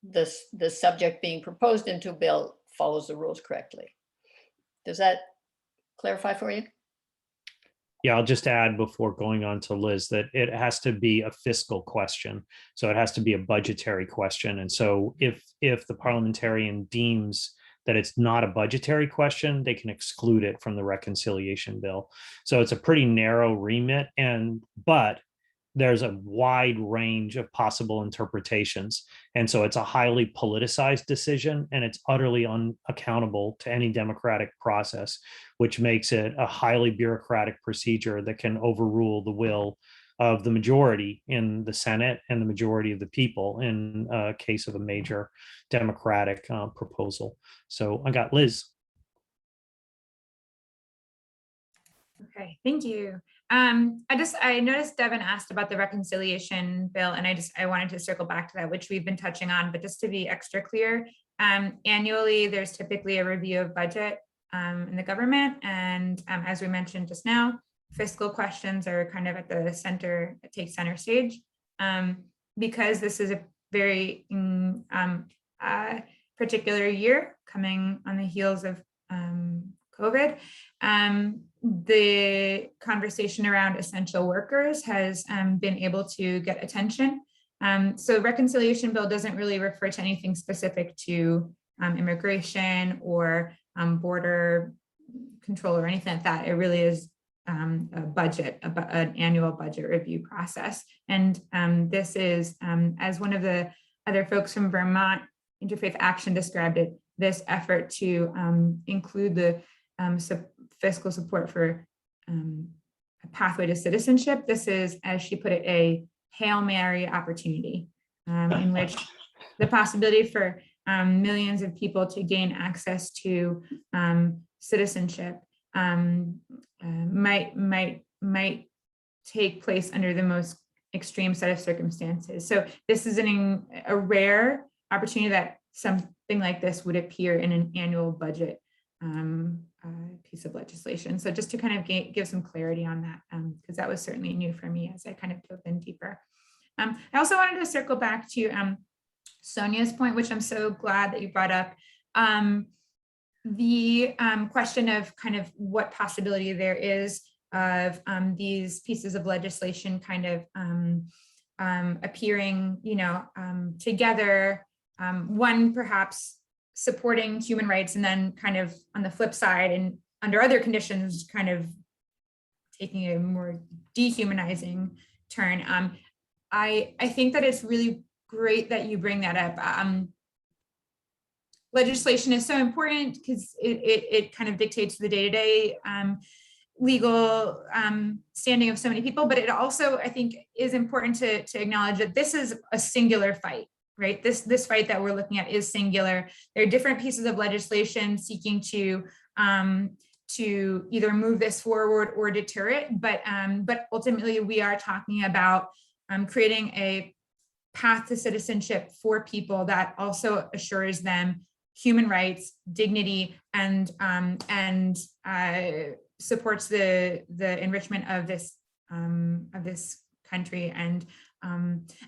S3: the subject being proposed into a bill follows the rules correctly. Does that clarify for you?
S1: Yeah, I'll just add before going on to Liz that it has to be a fiscal question. So it has to be a budgetary question. And so if the parliamentarian deems that it's not a budgetary question, they can exclude it from the reconciliation bill. So it's a pretty narrow remit, but there's a wide range of possible interpretations. And so it's a highly politicized decision, and it's utterly unaccountable to any democratic process, which makes it a highly bureaucratic procedure that can overrule the will of the majority in the Senate and the majority of the people in a case of a major democratic proposal. So I got Liz.
S4: Okay, thank you. I noticed Devin asked about the reconciliation bill, and I wanted to circle back to that, which we've been touching on, but just to be extra clear, annually, there's typically a review of budget in the government. And as we mentioned just now, fiscal questions are kind of at the center, take center stage, because this is a very particular year coming on the heels of COVID. The conversation around essential workers has been able to get attention. So reconciliation bill doesn't really refer to anything specific to immigration or border control or anything like that. It really is a budget, an annual budget review process. And this is, as one of the other folks from Vermont Interfaith Action described it, this effort to include the fiscal support for a pathway to citizenship. This is, as she put it, a Hail Mary opportunity in which the possibility for millions of people to gain access to citizenship might take place under the most extreme set of circumstances. So this is a rare opportunity that something like this would appear in an annual budget piece of legislation. So just to kind of give some clarity on that, because that was certainly new for me as I kind of dove in deeper. I also wanted to circle back to Sonia's point, which I'm so glad that you brought up. The question of kind of what possibility there is of these pieces of legislation kind of appearing, together, one perhaps supporting human rights, and then kind of on the flip side and under other conditions, kind of taking a more dehumanizing turn. I think that it's really great that you bring that up. Legislation is so important because it kind of dictates the day-to-day legal standing of so many people, but it also, I think, is important to acknowledge that this is a singular fight. Right, this fight that we're looking at is singular. There are different pieces of legislation seeking to either move this forward or deter it, but ultimately we are talking about creating a path to citizenship for people that also assures them human rights, dignity, and supports the enrichment of this country. And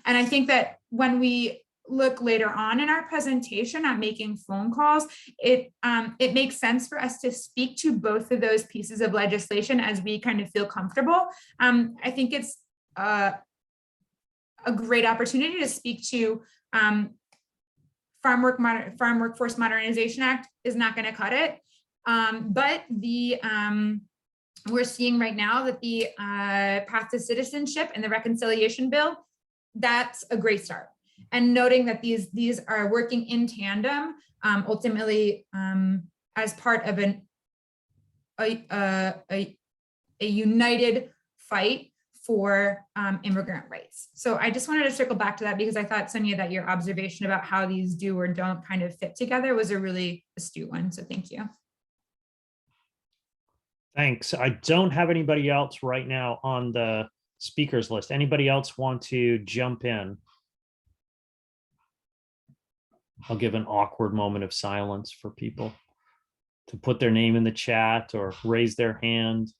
S4: I think that when we look later on in our presentation at making phone calls, it makes sense for us to speak to both of those pieces of legislation as we kind of feel comfortable. I think it's a great opportunity to speak to Farm Workforce Modernization Act is not going to cut it, but we're seeing right now that the path to citizenship and the reconciliation bill, that's a great start. And noting that these are working in tandem, ultimately as part of a united fight for immigrant rights. So I just wanted to circle back to that because I thought, Sonia, that your observation about how these do or don't kind of fit together was a really astute one. So thank you.
S1: Thanks. I don't have anybody else right now on the speakers list. Anybody else want to jump in? I'll give an awkward moment of silence for people to put their name in the chat or raise their hand.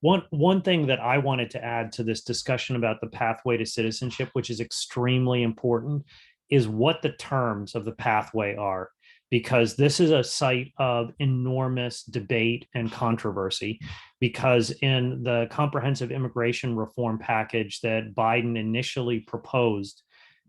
S1: One thing that I wanted to add to this discussion about the pathway to citizenship, which is extremely important, is what the terms of the pathway are, because this is a site of enormous debate and controversy, because in the comprehensive immigration reform package that Biden initially proposed,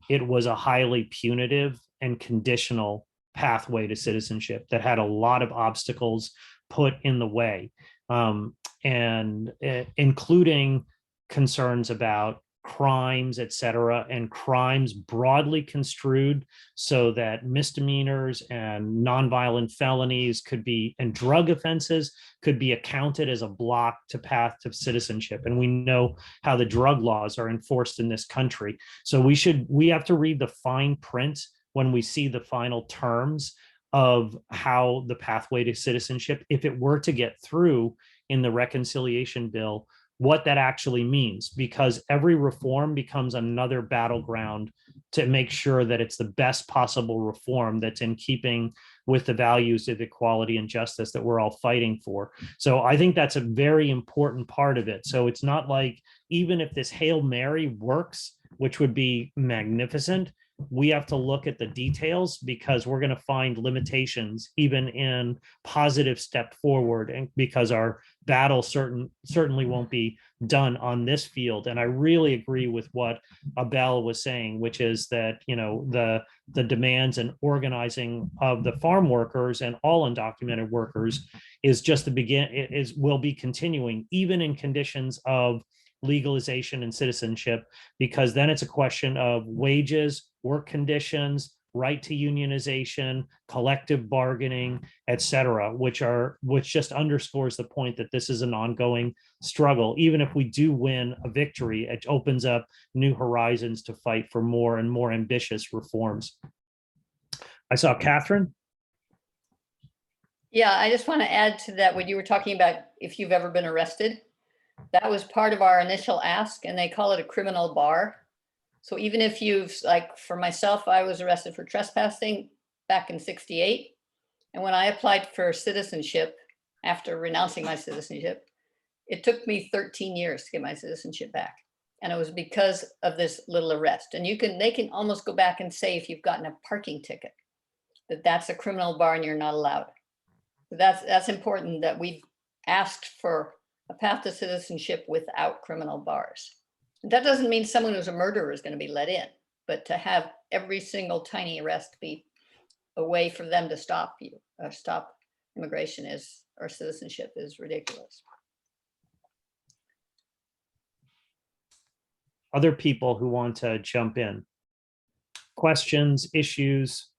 S1: it was a highly punitive and conditional pathway to citizenship that had a lot of obstacles put in the way, and including concerns about crimes, et cetera, and crimes broadly construed so that misdemeanors and nonviolent felonies could be, and drug offenses could be accounted as a block to path to citizenship. And we know how the drug laws are enforced in this country. So we have to read the fine print when we see the final terms of how the pathway to citizenship, if it were to get through in the reconciliation bill, what that actually means, because every reform becomes another battleground to make sure that it's the best possible reform that's in keeping with the values of equality and justice that we're all fighting for. So I think that's a very important part of it. So it's not like, even if this Hail Mary works, which would be magnificent, we have to look at the details, because we're going to find limitations even in positive step forward, and because our battle certainly won't be done on this field. And I really agree with what Abel was saying, which is that, you know, the demands and organizing of the farm workers and all undocumented workers is just the will be continuing, even in conditions of legalization and citizenship, because then it's a question of wages, work conditions, right to unionization, collective bargaining, et cetera, which just underscores the point that this is an ongoing struggle. Even if we do win a victory, it opens up new horizons to fight for more and more ambitious reforms. I saw Catherine.
S3: Yeah, I just want to add to that when you were talking about if you've ever been arrested, that was part of our initial ask, and they call it a criminal bar. So even if you've, like for myself, I was arrested for trespassing back in '68. And when I applied for citizenship after renouncing my citizenship, it took me 13 years to get my citizenship back. And it was because of this little arrest. And they can almost go back and say, if you've gotten a parking ticket, that's a criminal bar and you're not allowed. So that's important that we've asked for a path to citizenship without criminal bars. That doesn't mean someone who's a murderer is going to be let in, but to have every single tiny arrest be a way for them to stop you or stop immigration or citizenship is ridiculous.
S1: Other people who want to jump in? Questions, issues?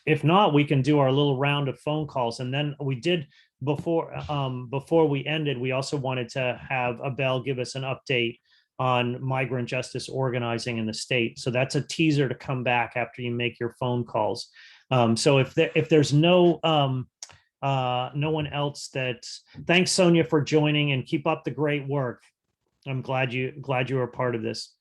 S1: If not, we can do our little round of phone calls. And then we did before we ended, we also wanted to have Abel give us an update on migrant justice organizing in the state. So that's a teaser to come back after you make your phone calls. So if there's no one else thanks Sonia for joining, and keep up the great work. I'm glad you were a part of this.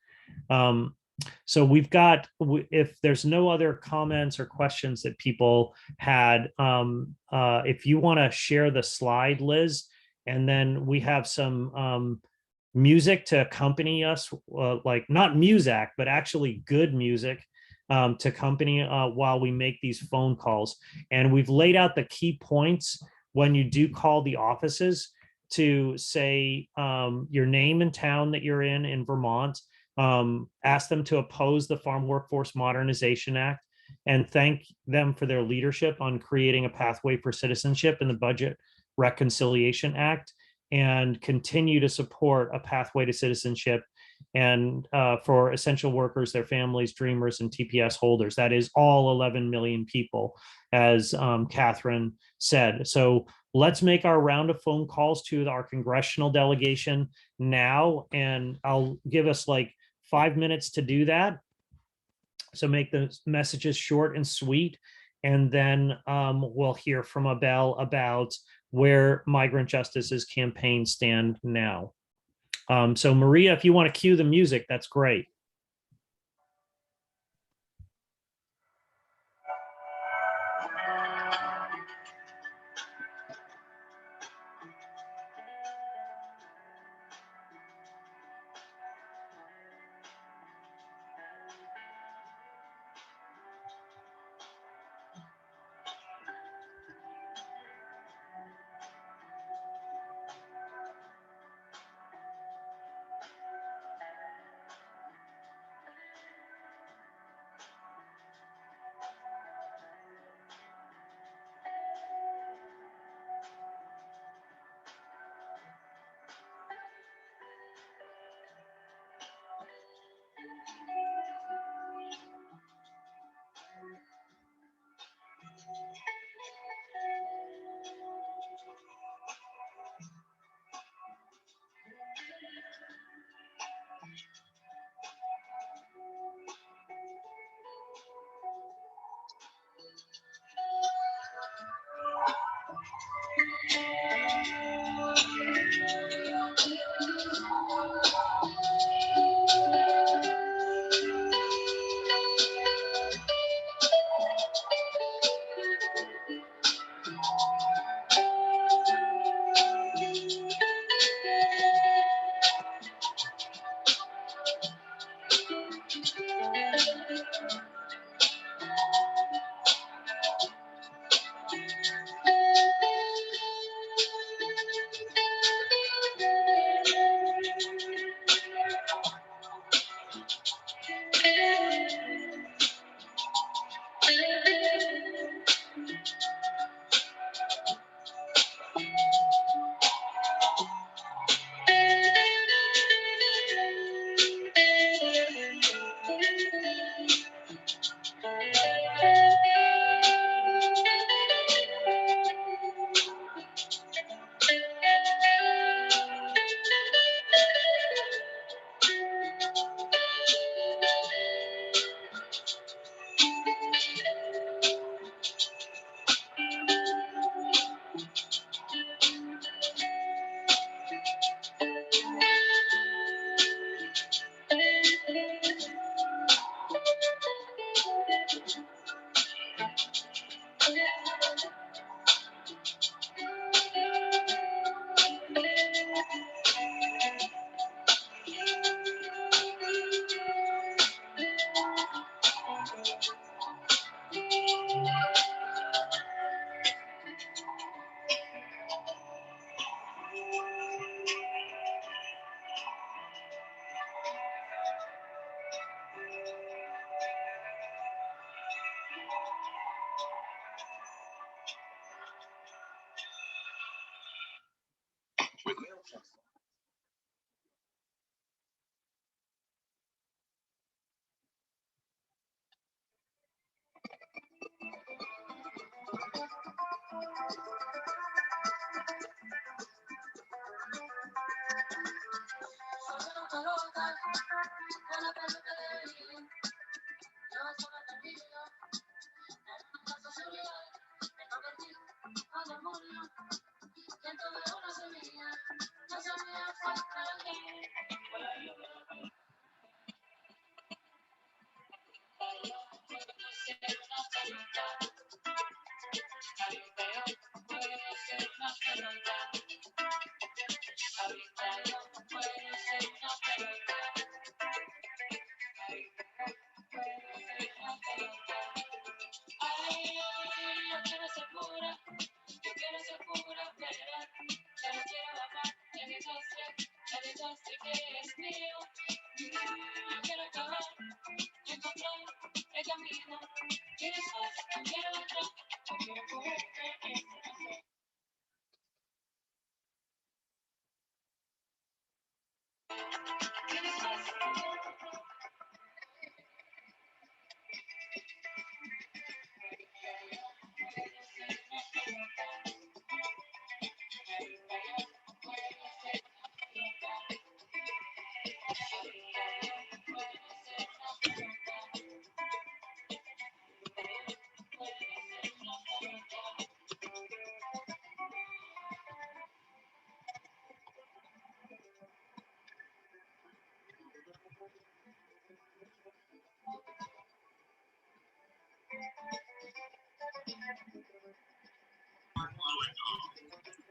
S1: So we've got, if there's no other comments or questions that people had, if you want to share the slide, Liz, and then we have some music to accompany us, like not Muzak, but actually good music to accompany while we make these phone calls. And we've laid out the key points when you do call the offices to say your name and town that you're in Vermont. Ask them to oppose the Farm Workforce Modernization Act and thank them for their leadership on creating a pathway for citizenship in the Budget Reconciliation Act, and continue to support a pathway to citizenship and for essential workers, their families, dreamers, and TPS holders. That is all 11 million people, as Catherine said. So let's make our round of phone calls to our congressional delegation now, and I'll give us like 5 minutes to do that. So make the messages short and sweet, and then we'll hear from Abel about where Migrant Justice's campaign stand now. So Maria, if you want to cue the music, that's great.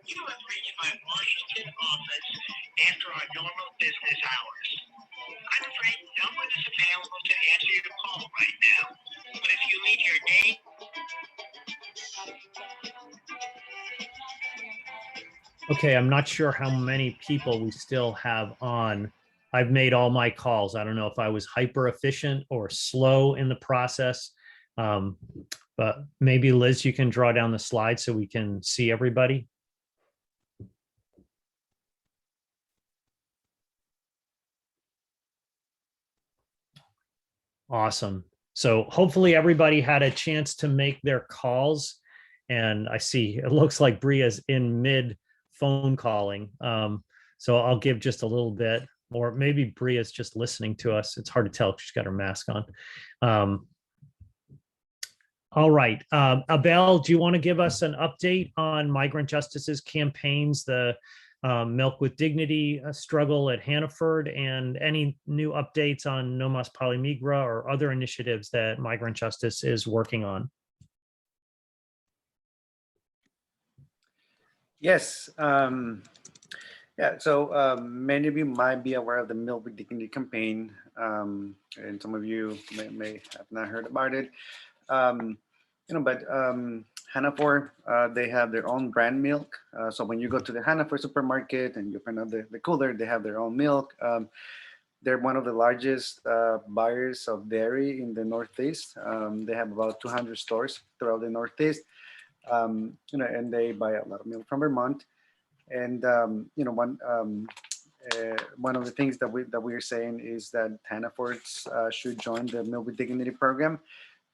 S8: You have reached my Washington office after our normal business hours. I'm afraid no one is available to answer your call right now, but if you leave your name.
S1: Okay, I'm not sure how many people we still have on. I've made all my calls. I don't know if I was hyper efficient or slow in the process. But maybe Liz, you can draw down the slide so we can see everybody. Awesome. So hopefully everybody had a chance to make their calls. And I see it looks like Bria's in mid phone calling. So I'll give just a little bit, or maybe Bria's just listening to us. It's hard to tell if she's got her mask on. All right. Abel, do you want to give us an update on Migrant Justice's campaigns, the Milk with Dignity struggle at Hannaford, and any new updates on No Mas Polymigra or other initiatives that Migrant Justice is working on?
S2: Yes. Yeah, so many of you might be aware of the Milk with Dignity campaign, and some of you may have not heard about it. But Hannaford, they have their own brand milk. So when you go to the Hannaford supermarket and you open up the cooler, they have their own milk. They're one of the largest buyers of dairy in the Northeast. They have about 200 stores throughout the Northeast, and they buy a lot of milk from Vermont. And one of the things that we're saying is that Hannafords should join the Milk with Dignity program.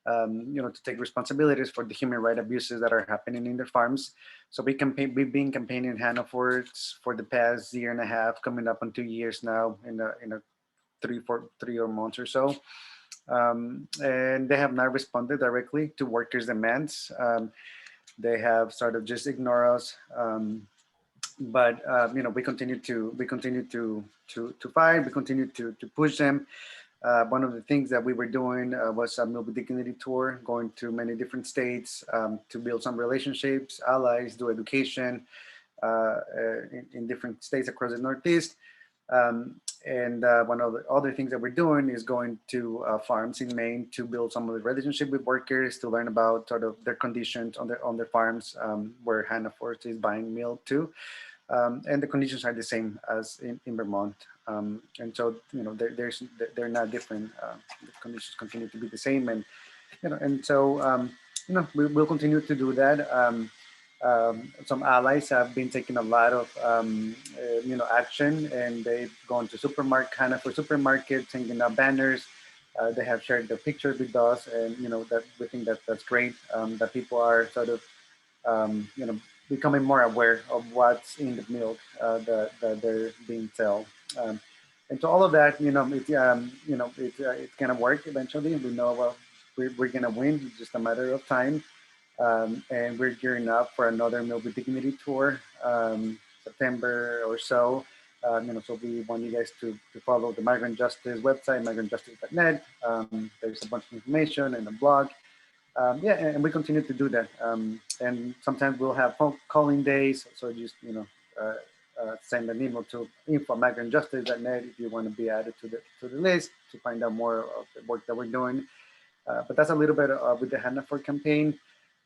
S2: To take responsibilities for the human rights abuses that are happening in their farms. So we've been campaigning Hannafords for the past year and a half, coming up on 2 years now, in a 3 or months or so. And they have not responded directly to workers' demands. They have sort of just ignored us. But we continue to fight. We continue to push them. One of the things that we were doing was a Milk with Dignity tour, going to many different states to build some relationships, allies, do education in different states across the Northeast. And one of the other things that we're doing is going to farms in Maine to build some of the relationship with workers, to learn about sort of their conditions on their farms, where Hannaford is buying milk too. And the conditions are the same as in Vermont. And so, they're not different. The conditions continue to be the same. And, and so, we will continue to do that. Some allies have been taking a lot of action, and they've gone to supermarkets, hanging up banners. They have shared their pictures with us, and that we think that that's great. That people are sort of becoming more aware of what's in the milk that they're being sold. And to all of that, it's gonna work eventually. We know, well, we're gonna win. It's just a matter of time. And we're gearing up for another Milk with Dignity tour, September or so. So we want you guys to follow the Migrant Justice website, migrantjustice.net. There's a bunch of information and a blog. And we continue to do that. And sometimes we'll have phone calling days. So just send an email to info@migrantjustice.net if you want to be added to the list to find out more of the work that we're doing. But that's a little bit with the Hannah for campaign.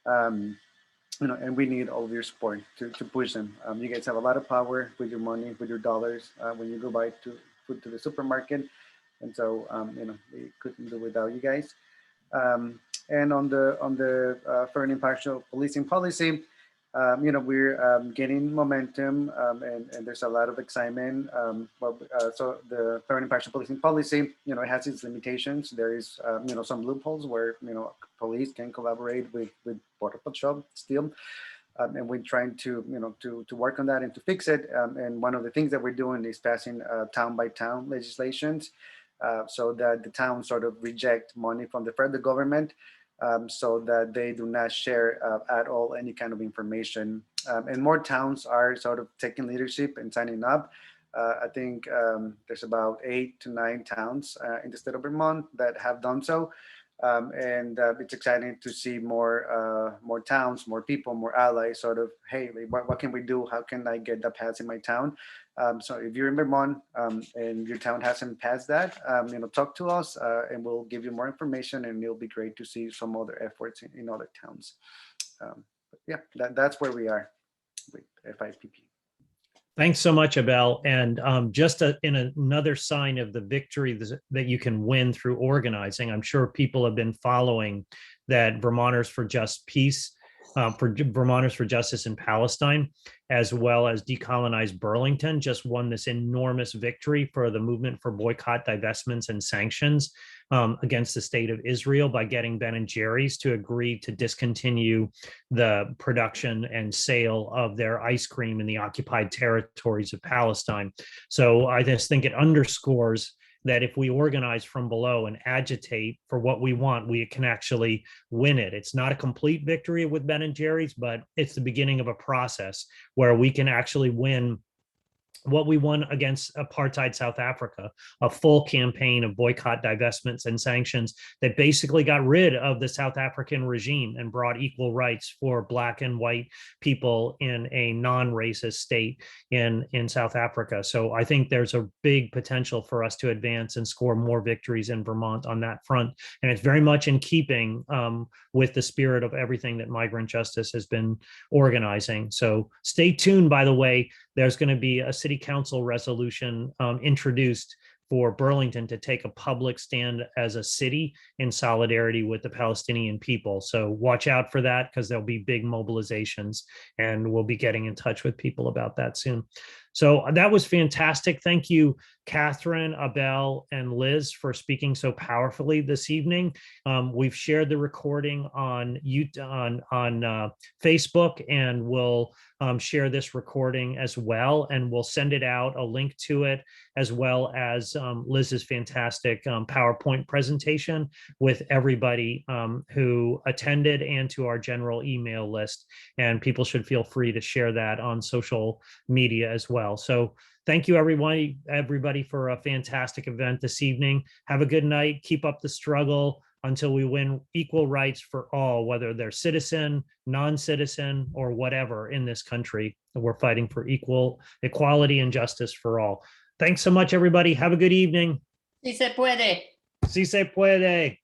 S2: And we need all of your support to push them. You guys have a lot of power with your money, with your dollars, when you go buy food to the supermarket. And so, we couldn't do without you guys. And on the fair and impartial policing policy, we're getting momentum, and there's a lot of excitement. So the fair and impartial policing policy, it has its limitations. There is, some loopholes where, police can collaborate with Border Patrol still. And we're trying to work on that and to fix it. And one of the things that we're doing is passing town by town legislations, so that the towns sort of reject money from the federal government, so that they do not share at all any kind of information. And more towns are sort of taking leadership and signing up. I think there's about 8 to 9 towns in the state of Vermont that have done so. And it's exciting to see more towns, more people, more allies sort of, hey, what can we do? How can I get that passed in my town? So if you're in Vermont and your town hasn't passed that, talk to us and we'll give you more information, and it'll be great to see some other efforts in other towns. That's where we are with FIPP.
S1: Thanks so much, Abel. And just in another sign of the victory that you can win through organizing, I'm sure people have been following that Vermonters for Just Peace, for Vermonters for Justice in Palestine, as well as Decolonize Burlington, just won this enormous victory for the movement for boycott, divestments, and sanctions against the state of Israel by getting Ben & Jerry's to agree to discontinue the production and sale of their ice cream in the occupied territories of Palestine. So I just think it underscores that if we organize from below and agitate for what we want, we can actually win it. It's not a complete victory with Ben & Jerry's, but it's the beginning of a process where we can actually win what we won against apartheid South Africa, a full campaign of boycott, divestments, and sanctions that basically got rid of the South African regime and brought equal rights for Black and white people in a non-racist state in South Africa. So I think there's a big potential for us to advance and score more victories in Vermont on that front. And it's very much in keeping with the spirit of everything that Migrant Justice has been organizing. So stay tuned, by the way. There's going to be a city council resolution introduced for Burlington to take a public stand as a city in solidarity with the Palestinian people. So watch out for that, because there'll be big mobilizations, and we'll be getting in touch with people about that soon. So that was fantastic. Thank you, Catherine, Abel, and Liz for speaking so powerfully this evening. We've shared the recording on Facebook, and we'll share this recording as well, and we'll send it out, a link to it, as well as Liz's fantastic PowerPoint presentation with everybody who attended, and to our general email list. And people should feel free to share that on social media as well. So thank you, everybody, for a fantastic event this evening. Have a good night. Keep up the struggle until we win equal rights for all, whether they're citizen, non-citizen, or whatever in this country. We're fighting for equality and justice for all. Thanks so much, everybody. Have a good evening.
S3: Si se puede.
S1: Si se puede.